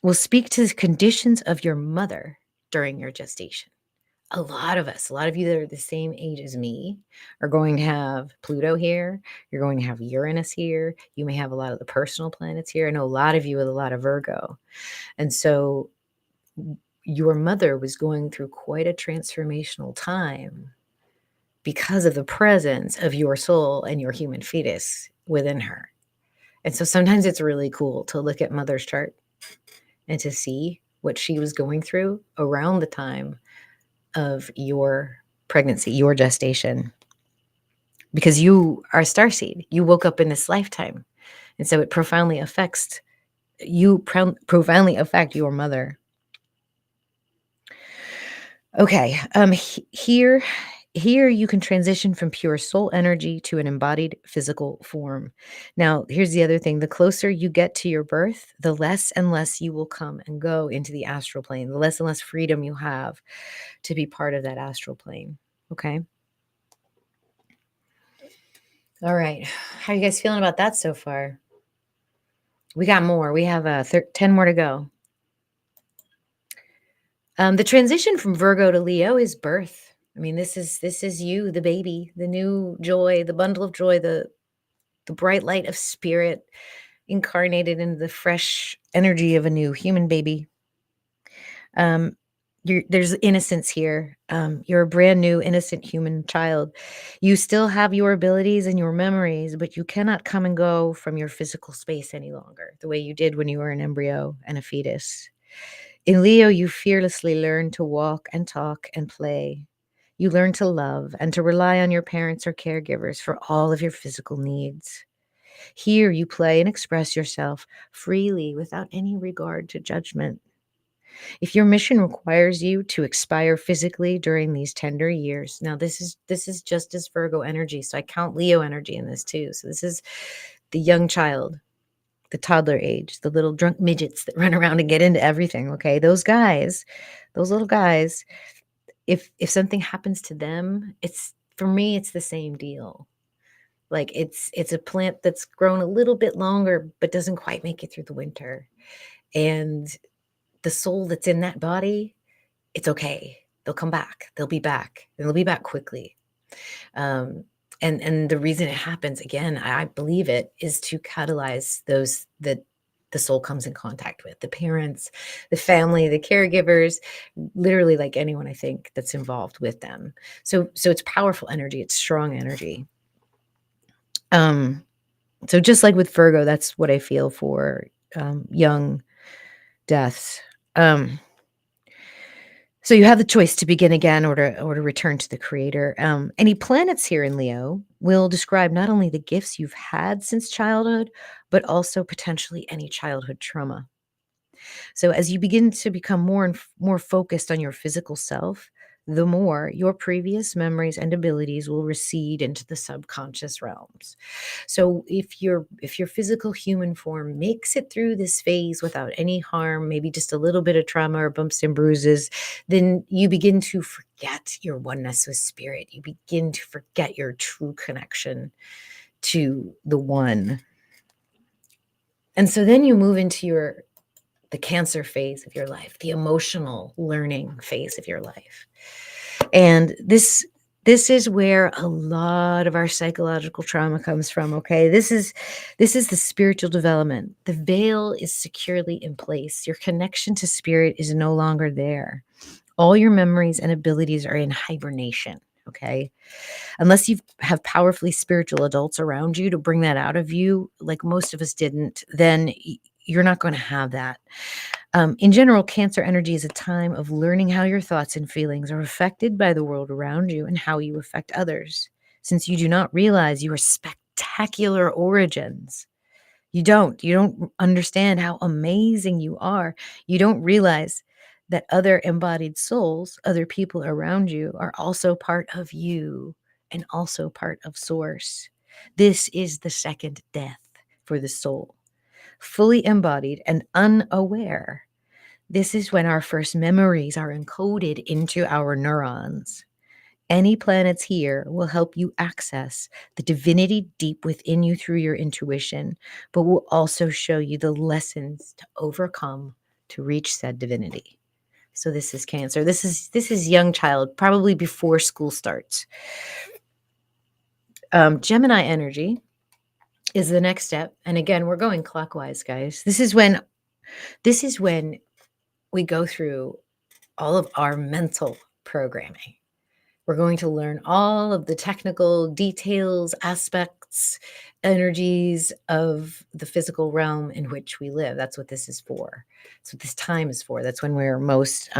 will speak to the conditions of your mother during your gestation. A lot of you that are the same age as me are going to have Pluto here. You're going to have Uranus here. You may have a lot of the personal planets here. I know a lot of you with a lot of Virgo. And so your mother was going through quite a transformational time because of the presence of your soul and your human fetus within her. And so sometimes it's really cool to look at mother's chart and to see what she was going through around the time of your pregnancy, your gestation, because you are a starseed. You woke up in this lifetime. And so it profoundly affects you, profoundly affect your mother. Okay. Here you can transition from pure soul energy to an embodied physical form. Now, here's the other thing. The closer you get to your birth, the less and less you will come and go into the astral plane, the less and less freedom you have to be part of that astral plane. Okay. All right. How are you guys feeling about that so far? We got more. We have 10 more to go. The transition from Virgo to Leo is birth. I mean, this is you, the baby, the new joy, the bundle of joy, the bright light of spirit incarnated into the fresh energy of a new human baby. There's innocence here. You're a brand new, innocent human child. You still have your abilities and your memories, but you cannot come and go from your physical space any longer, the way you did when you were an embryo and a fetus. In Leo, you fearlessly learn to walk and talk and play. You learn to love and to rely on your parents or caregivers for all of your physical needs. Here, you play and express yourself freely without any regard to judgment. If your mission requires you to expire physically during these tender years, now this is just as Virgo energy, so I count Leo energy in this too. So this is the young child, the toddler age, the little drunk midgets that run around and get into everything. Okay, those guys, those little guys. If something happens to them, for me, it's the same deal. Like it's a plant that's grown a little bit longer, but doesn't quite make it through the winter, and the soul that's in that body, it's okay. They'll come back. They'll be back. And they'll be back quickly. And the reason it happens, again, I believe it, is to catalyze those that the soul comes in contact with, the parents, the family, the caregivers, literally like anyone, I think, that's involved with them. So it's powerful energy. It's strong energy. So just like with Virgo, that's what I feel for young deaths. So you have the choice to begin again or to return to the creator. Any planets here in Leo will describe not only the gifts you've had since childhood, but also potentially any childhood trauma. So as you begin to become more and more focused on your physical self, the more your previous memories and abilities will recede into the subconscious realms. So if your physical human form makes it through this phase without any harm, maybe just a little bit of trauma or bumps and bruises, then you begin to forget your oneness with spirit. You begin to forget your true connection to the one. And so then you move into the Cancer phase of your life, the emotional learning phase of your life. And this This is where a lot of our psychological trauma comes from, okay? This is the spiritual development. The veil is securely in place. Your connection to spirit is no longer there. All your memories and abilities are in hibernation, okay? Unless you have powerfully spiritual adults around you to bring that out of you, like most of us didn't, then you're not going to have that. In general, Cancer energy is a time of learning how your thoughts and feelings are affected by the world around you and how you affect others. Since you do not realize your spectacular origins, you don't understand how amazing you are. You don't realize that other embodied souls, other people around you, are also part of you and also part of source. This is the second death for the soul. Fully embodied and unaware, this is when our first memories are encoded into our neurons. Any planets here will help you access the divinity deep within you through your intuition, but will also show you the lessons to overcome to reach said divinity. So this is Cancer. This is young child, probably before school starts. Gemini energy is the next step, and again, we're going clockwise, guys. This is when we go through all of our mental programming. We're going to learn all of the technical details, aspects, energies of the physical realm in which we live. That's what this is for. That's what this time is for. That's when we're most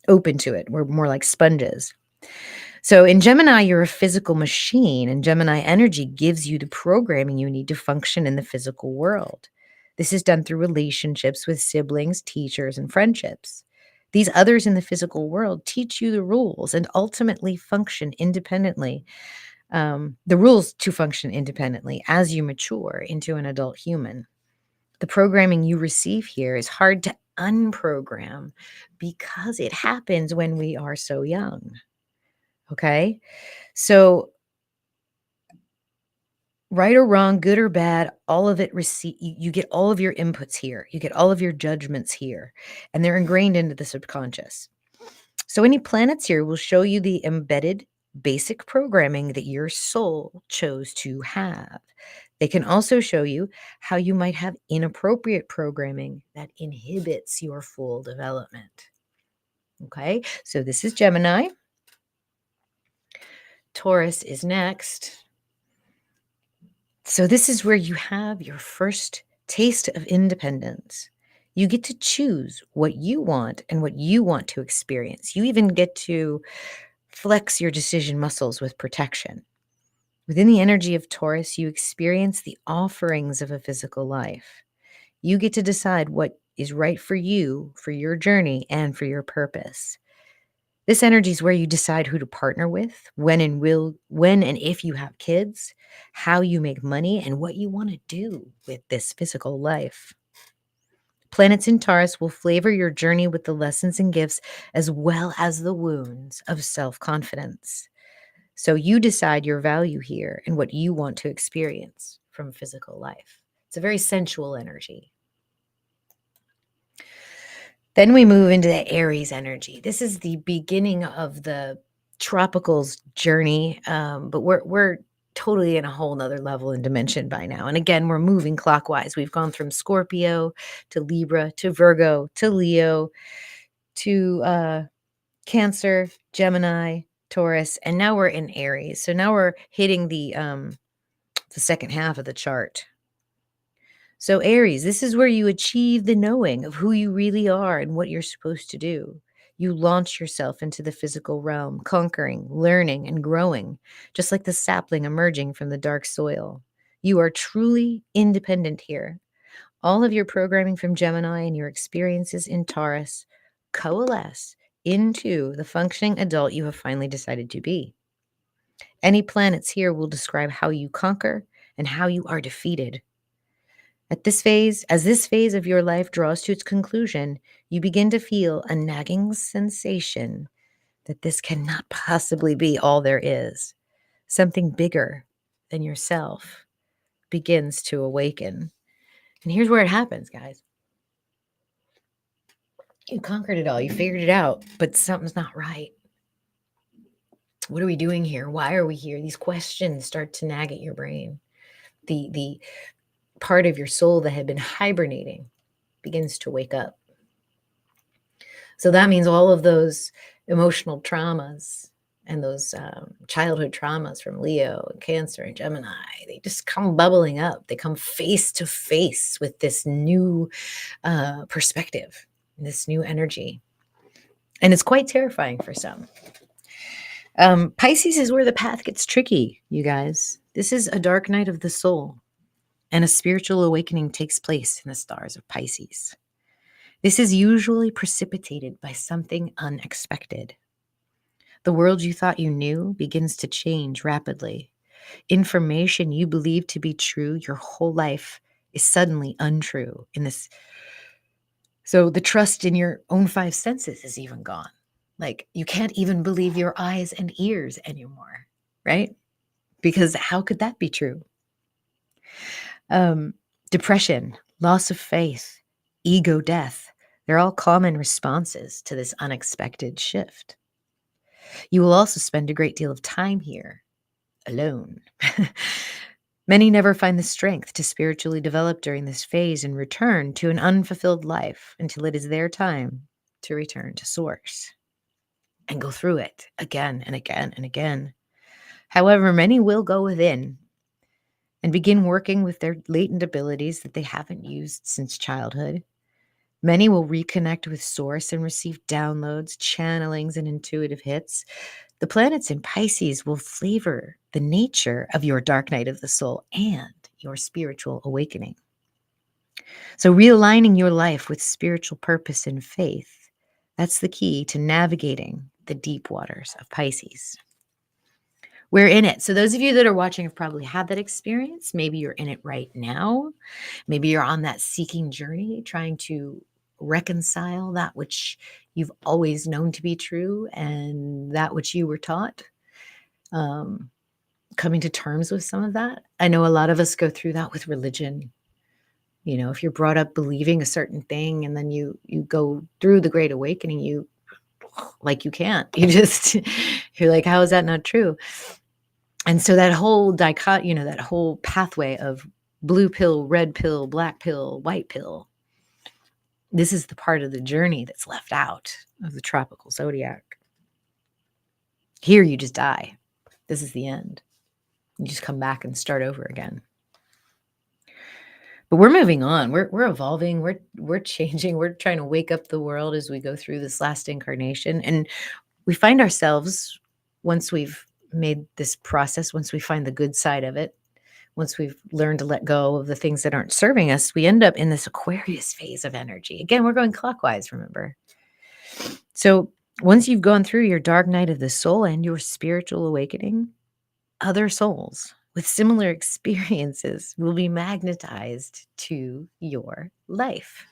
open to it. We're more like sponges. So in Gemini, you're a physical machine, and Gemini energy gives you the programming you need to function in the physical world. This is done through relationships with siblings, teachers, and friendships. These others in the physical world teach you the rules and ultimately function independently. The rules to function independently as you mature into an adult human. The programming you receive here is hard to unprogram because it happens when we are so young. Okay? So, right or wrong, good or bad, all of it you get all of your inputs here. You get all of your judgments here, and they're ingrained into the subconscious. So any planets here will show you the embedded basic programming that your soul chose to have. They can also show you how you might have inappropriate programming that inhibits your full development. Okay? So this is Gemini. Taurus is next. So this is where you have your first taste of independence. You get to choose what you want and what you want to experience. You even get to flex your decision muscles with protection. Within the energy of Taurus, you experience the offerings of a physical life. You get to decide what is right for you, for your journey, and for your purpose. This energy is where you decide who to partner with, when and if you have kids, how you make money, and what you want to do with this physical life. Planets in Taurus will flavor your journey with the lessons and gifts as well as the wounds of self-confidence. So you decide your value here and what you want to experience from physical life. It's a very sensual energy. Then we move into the Aries energy. This is the beginning of the tropicals journey, but we're totally in a whole nother level and dimension by now. And again, we're moving clockwise. We've gone from Scorpio to Libra to Virgo to Leo to Cancer, Gemini, Taurus, and now we're in Aries. So now we're hitting the second half of the chart. So Aries, this is where you achieve the knowing of who you really are and what you're supposed to do. You launch yourself into the physical realm, conquering, learning, and growing, just like the sapling emerging from the dark soil. You are truly independent here. All of your programming from Gemini and your experiences in Taurus coalesce into the functioning adult you have finally decided to be. Any planets here will describe how you conquer and how you are defeated. As this phase of your life draws to its conclusion, you begin to feel a nagging sensation that this cannot possibly be all there is. Something bigger than yourself begins to awaken. And here's where it happens, guys. You conquered it all. You figured it out, but something's not right. What are we doing here? Why are we here? These questions start to nag at your brain. The part of your soul that had been hibernating begins to wake up. So that means all of those emotional traumas and those childhood traumas from Leo and Cancer and Gemini, they just come bubbling up. They come face to face with this new perspective, this new energy. And it's quite terrifying for some. Pisces is where the path gets tricky, you guys. This is a dark night of the soul, and a spiritual awakening takes place in the stars of Pisces. This is usually precipitated by something unexpected. The world you thought you knew begins to change rapidly. Information you believed to be true your whole life is suddenly untrue in this. So the trust in your own five senses is even gone. Like, you can't even believe your eyes and ears anymore, right? Because how could that be true? Depression, loss of faith, ego death, they're all common responses to this unexpected shift. You will also spend a great deal of time here, alone. Many never find the strength to spiritually develop during this phase and return to an unfulfilled life until it is their time to return to source and go through it again and again and again. However, many will go within and begin working with their latent abilities that they haven't used since childhood. Many will reconnect with source and receive downloads, channelings, and intuitive hits. The planets in Pisces will flavor the nature of your dark night of the soul and your spiritual awakening. So realigning your life with spiritual purpose and faith, that's the key to navigating the deep waters of Pisces. We're in it. So those of you that are watching have probably had that experience. Maybe you're in it right now. Maybe you're on that seeking journey, trying to reconcile that which you've always known to be true and that which you were taught. Coming to terms with some of that. I know a lot of us go through that with religion. You know, if you're brought up believing a certain thing and then you go through the Great Awakening, you can't. You're like, how is that not true? And so that whole that whole pathway of blue pill, red pill, black pill, white pill, this is the part of the journey that's left out of the tropical zodiac. Here you just die. This is the end. You just come back and start over again. But we're moving on. We're evolving. We're changing. We're trying to wake up the world as we go through this last incarnation. And we find ourselves, once we've made this process, once we find the good side of it, once we've learned to let go of the things that aren't serving us, we end up in this Aquarius phase of energy. Again, we're going clockwise, remember? So once you've gone through your dark night of the soul and your spiritual awakening, other souls with similar experiences will be magnetized to your life.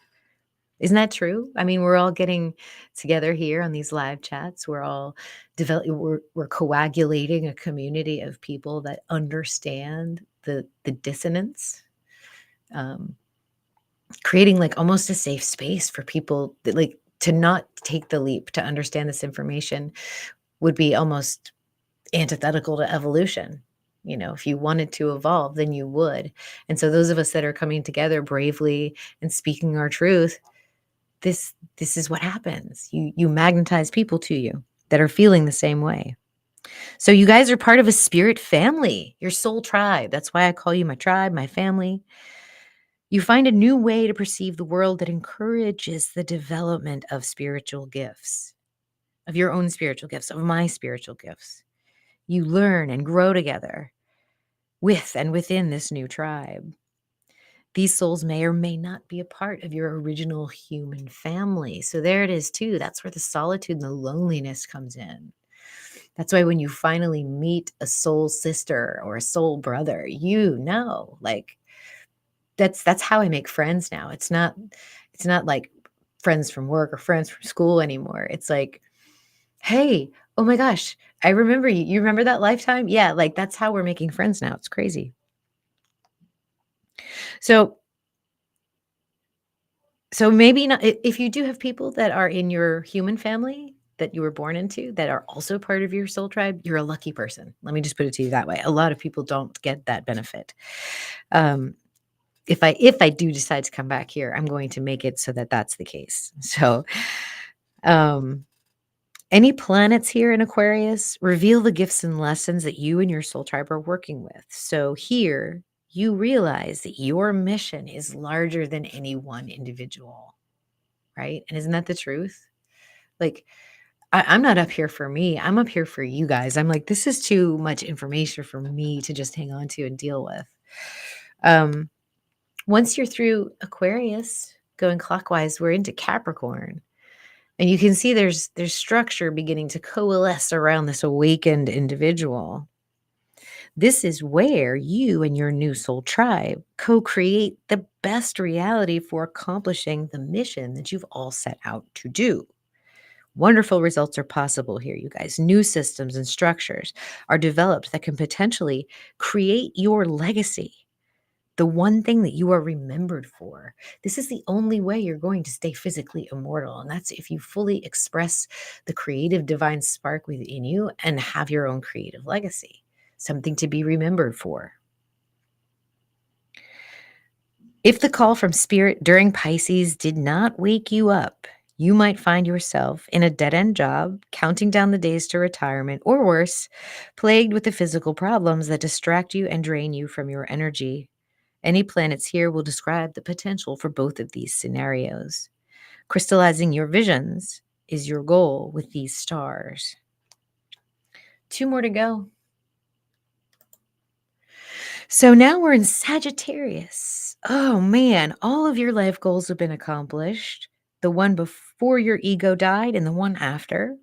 Isn't that true? I mean, we're all getting together here on these live chats. We're all we're coagulating a community of people that understand the dissonance, creating like almost a safe space for people that, like, to not take the leap to understand this information would be almost antithetical to evolution. You know, if you wanted to evolve, then you would. And so those of us that are coming together bravely and speaking our truth, this is what happens. You magnetize people to you that are feeling the same way. So you guys are part of a spirit family, your soul tribe. That's why I call you my tribe, my family. You find a new way to perceive the world that encourages the development of spiritual gifts, of your own spiritual gifts, of my spiritual gifts. You learn and grow together with and within this new tribe. These souls may or may not be a part of your original human family. So there it is too. That's where the solitude and the loneliness comes in. That's why when you finally meet a soul sister or a soul brother, like, that's how I make friends now. It's not like friends from work or friends from school anymore. It's like, hey, oh my gosh, I remember you. You remember that lifetime? Yeah, like that's how we're making friends now. It's crazy. So maybe not, if you do have people that are in your human family that you were born into that are also part of your soul tribe, you're a lucky person. Let me just put it to you that way. A lot of people don't get that benefit. If I do decide to come back here, I'm going to make it so that that's the case. So, any planets here in Aquarius reveal the gifts and lessons that you and your soul tribe are working with. So here you realize that your mission is larger than any one individual, right? And isn't that the truth? Like, I'm not up here for me. I'm up here for you guys. I'm like, this is too much information for me to just hang on to and deal with. Once you're through Aquarius, going clockwise, we're into Capricorn. And you can see there's structure beginning to coalesce around this awakened individual. This is where you and your new soul tribe co-create the best reality for accomplishing the mission that you've all set out to do. Wonderful results are possible here, you guys. New systems and structures are developed that can potentially create your legacy, the one thing that you are remembered for. This is the only way you're going to stay physically immortal, and that's if you fully express the creative divine spark within you and have your own creative legacy, something to be remembered for. If the call from spirit during Pisces did not wake you up, you might find yourself in a dead-end job, counting down the days to retirement, or worse, plagued with the physical problems that distract you and drain you from your energy. Any planets here will describe the potential for both of these scenarios. Crystallizing your visions is your goal with these stars. 2 more to go. So now we're in Sagittarius. Oh man, all of your life goals have been accomplished. The one before your ego died and the one after.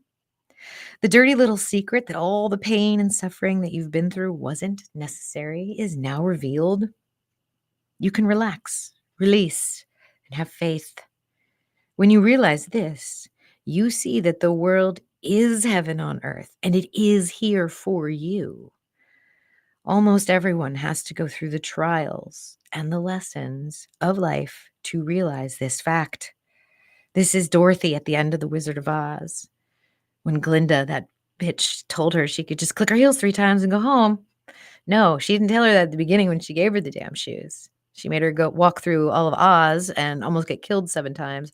The dirty little secret that all the pain and suffering that you've been through wasn't necessary is now revealed. You can relax, release, and have faith. When you realize this, you see that the world is heaven on earth and it is here for you. Almost everyone has to go through the trials and the lessons of life to realize this fact. This is Dorothy at the end of The Wizard of Oz. When Glinda, that bitch, told her she could just click her heels 3 times and go home. No, she didn't tell her that at the beginning when she gave her the damn shoes. She made her go walk through all of Oz and almost get killed 7 times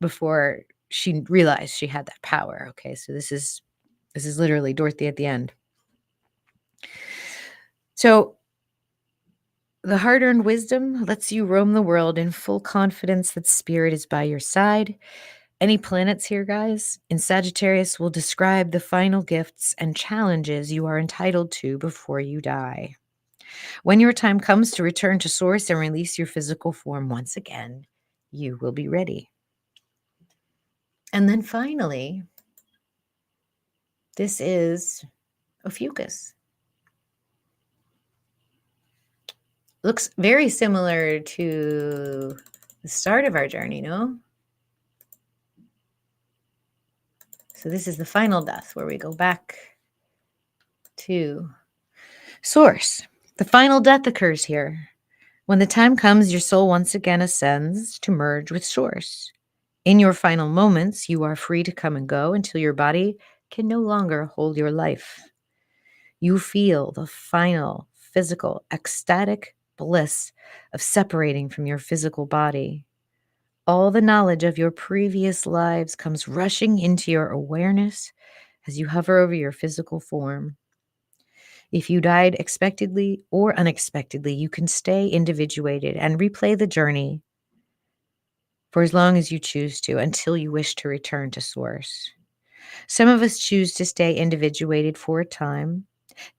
before she realized she had that power. Okay, so this is literally Dorothy at the end. So the hard-earned wisdom lets you roam the world in full confidence that spirit is by your side. Any planets here, guys, in Sagittarius will describe the final gifts and challenges you are entitled to before you die. When your time comes to return to source and release your physical form once again, you will be ready. And then finally, this is Ophiuchus. Looks very similar to the start of our journey, no? So this is the final death where we go back to source. The final death occurs here. When the time comes, your soul once again ascends to merge with source. In your final moments, you are free to come and go until your body can no longer hold your life. You feel the final physical, ecstatic bliss of separating from your physical body. All the knowledge of your previous lives comes rushing into your awareness as you hover over your physical form. If you died expectedly or unexpectedly, you can stay individuated and replay the journey for as long as you choose to until you wish to return to source. Some of us choose to stay individuated for a time,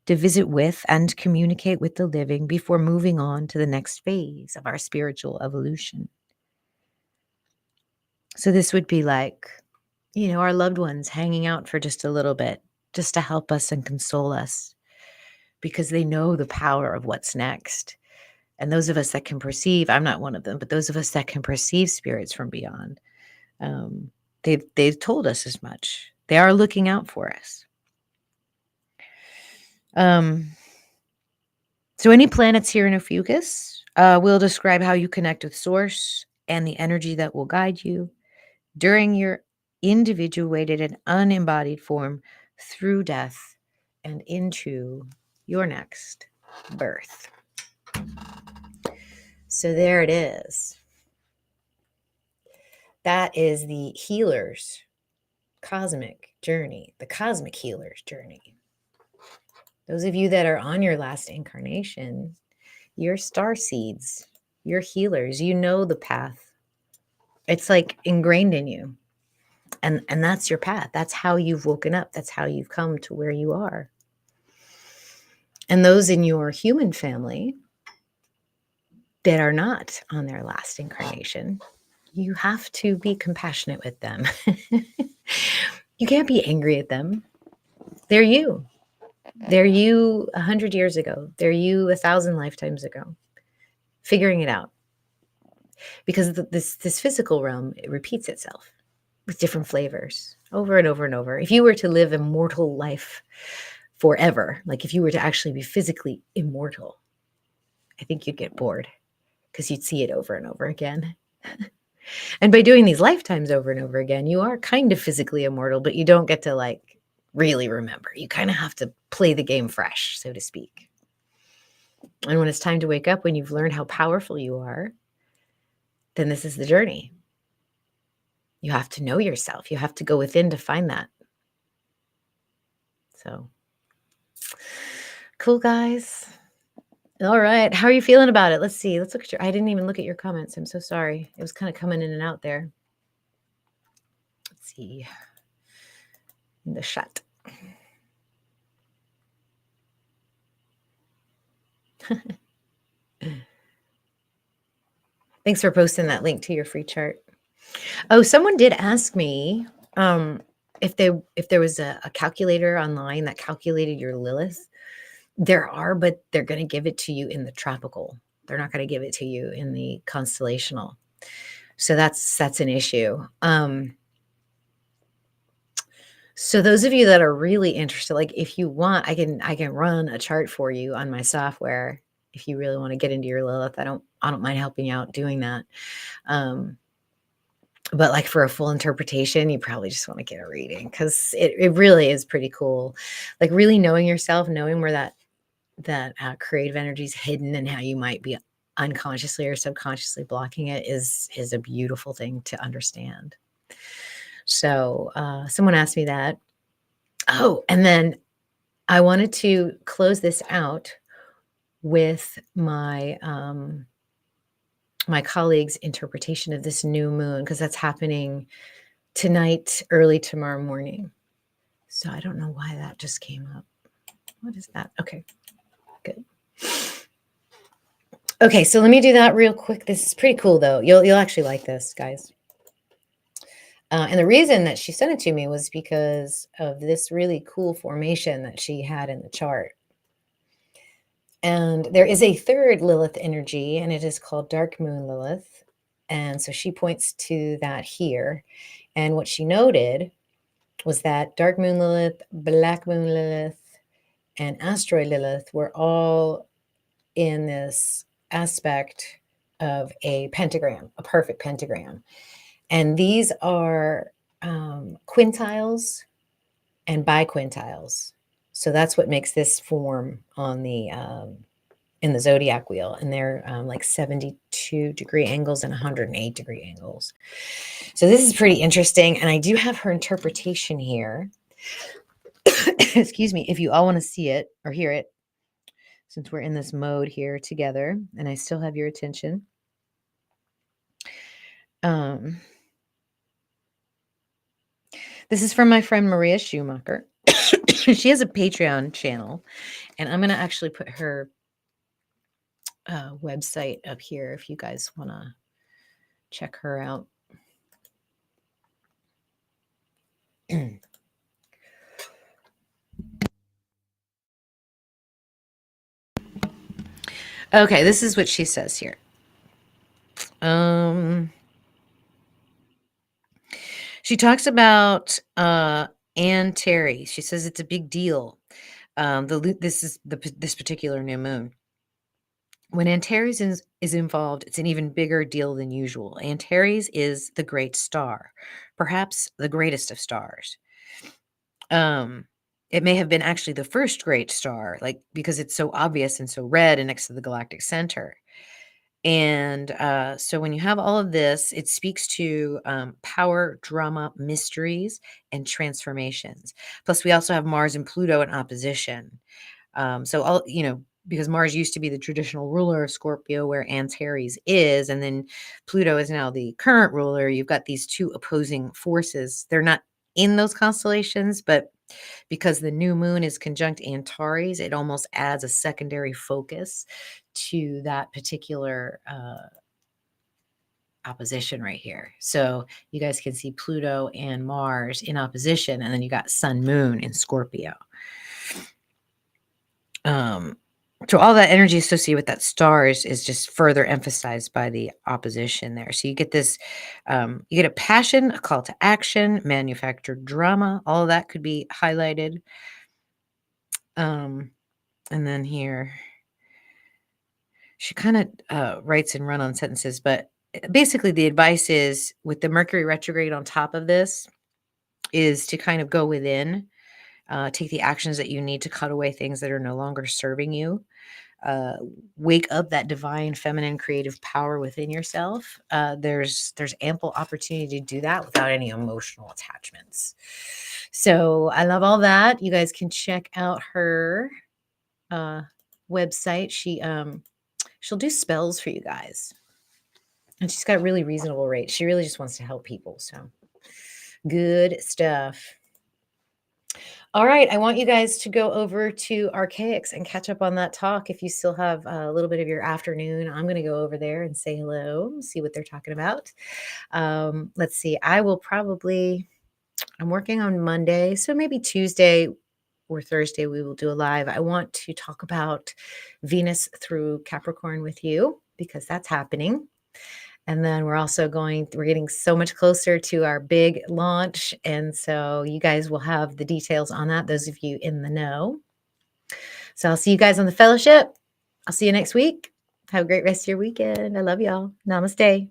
to visit with and communicate with the living before moving on to the next phase of our spiritual evolution. So this would be like, our loved ones hanging out for just a little bit, just to help us and console us, because they know the power of what's next. And those of us that can perceive, I'm not one of them, but those of us that can perceive spirits from beyond, they've told us as much. They are looking out for us. So any planets here in Ophiuchus will describe how you connect with source and the energy that will guide you during your individuated and unembodied form through death and into your next birth. So there it is. That is the healer's cosmic journey, the cosmic healer's journey. Those of you that are on your last incarnation, you're star seeds, you're healers, you know the path. It's like ingrained in you. And that's your path. That's how you've woken up. That's how you've come to where you are. And those in your human family that are not on their last incarnation, you have to be compassionate with them. You can't be angry at them. They're you. They're you 100 years ago. They're you 1,000 lifetimes ago. Figuring it out. Because this physical realm, it repeats itself with different flavors over and over and over. If you were to live a mortal life forever, like if you were to actually be physically immortal, I think you'd get bored because you'd see it over and over again. And by doing these lifetimes over and over again, you are kind of physically immortal, but you don't get to like really remember. You kind of have to play the game fresh, so to speak. And when it's time to wake up, when you've learned how powerful you are, then this is the journey. You have to know yourself. You have to go within to find that. So, cool, guys. All right. How are you feeling about it? Let's see. Let's look at I didn't even look at your comments. I'm so sorry. It was kind of coming in and out there. Let's see. In the chat. Thanks for posting that link to your free chart. Oh, someone did ask me if there was a calculator online that calculated your Lilith. There are, but they're going to give it to you in the tropical. They're not going to give it to you in the constellational. So that's an issue. So those of you that are really interested, like if you want, I can run a chart for you on my software. If you really want to get into your Lilith, I don't mind helping out doing that. But like for a full interpretation, you probably just want to get a reading because it really is pretty cool. Like really knowing yourself, knowing where that creative energy is hidden and how you might be unconsciously or subconsciously blocking it is a beautiful thing to understand. So someone asked me that. Oh, and then I wanted to close this out with my my colleague's interpretation of this new moon, because that's happening tonight, early tomorrow morning. So I don't know why that just came up. What is that? Okay, good. Okay, so let me do that real quick. This is pretty cool, though. You'll actually like this, guys. And the reason that she sent it to me was because of this really cool formation that she had in the chart. And there is a third Lilith energy, and it is called Dark Moon Lilith. And so she points to that here. And what she noted was that Dark Moon Lilith, Black Moon Lilith, and Asteroid Lilith were all in this aspect of a pentagram, a perfect pentagram. And these are quintiles and biquintiles. So that's what makes this form on the in the zodiac wheel. And they're like 72-degree angles and 108-degree angles. So this is pretty interesting. And I do have her interpretation here. Excuse me, if you all want to see it or hear it, since we're in this mode here together, and I still have your attention. This is from my friend Maria Schumacher. She has a Patreon channel, and I'm going to actually put her website up here if you guys want to check her out. Okay, this is what she says here. She talks about Ann Terry. She says it's a big deal. This particular new moon. When Antares is involved, it's an even bigger deal than usual. Antares is the great star, perhaps the greatest of stars. Um, it may have been actually the first great star, like because it's so obvious and so red and next to the galactic center. And so when you have all of this, it speaks to power, drama, mysteries, and transformations. Plus, we also have Mars and Pluto in opposition. So all, because Mars used to be the traditional ruler of Scorpio, where Antares is, and then Pluto is now the current ruler. You've got these two opposing forces. They're not in those constellations, but because the new moon is conjunct Antares, it almost adds a secondary focus to that particular opposition right here. So you guys can see Pluto and Mars in opposition, and then you got Sun Moon in Scorpio. So all that energy associated with that star is just further emphasized by the opposition there. So you get this, you get a passion, a call to action, manufactured drama. All of that could be highlighted. And then here, she kind of writes in run-on sentences, but basically the advice is with the Mercury retrograde on top of this is to kind of go within, take the actions that you need to cut away things that are no longer serving you. Wake up that divine feminine creative power within yourself. There's ample opportunity to do that without any emotional attachments. So I love all that. You guys can check out her website. She'll do spells for you guys, and she's got really reasonable rates. She really just wants to help people. So good stuff. All right, I want you guys to go over to Archaics and catch up on that talk. If you still have a little bit of your afternoon, I'm going to go over there and say hello, see what they're talking about. Let's see. I'm working on Monday, so maybe Tuesday or Thursday we will do a live. I want to talk about Venus through Capricorn with you because that's happening. And then we're getting so much closer to our big launch. And so you guys will have the details on that, those of you in the know. So I'll see you guys on the fellowship. I'll see you next week. Have a great rest of your weekend. I love y'all. Namaste.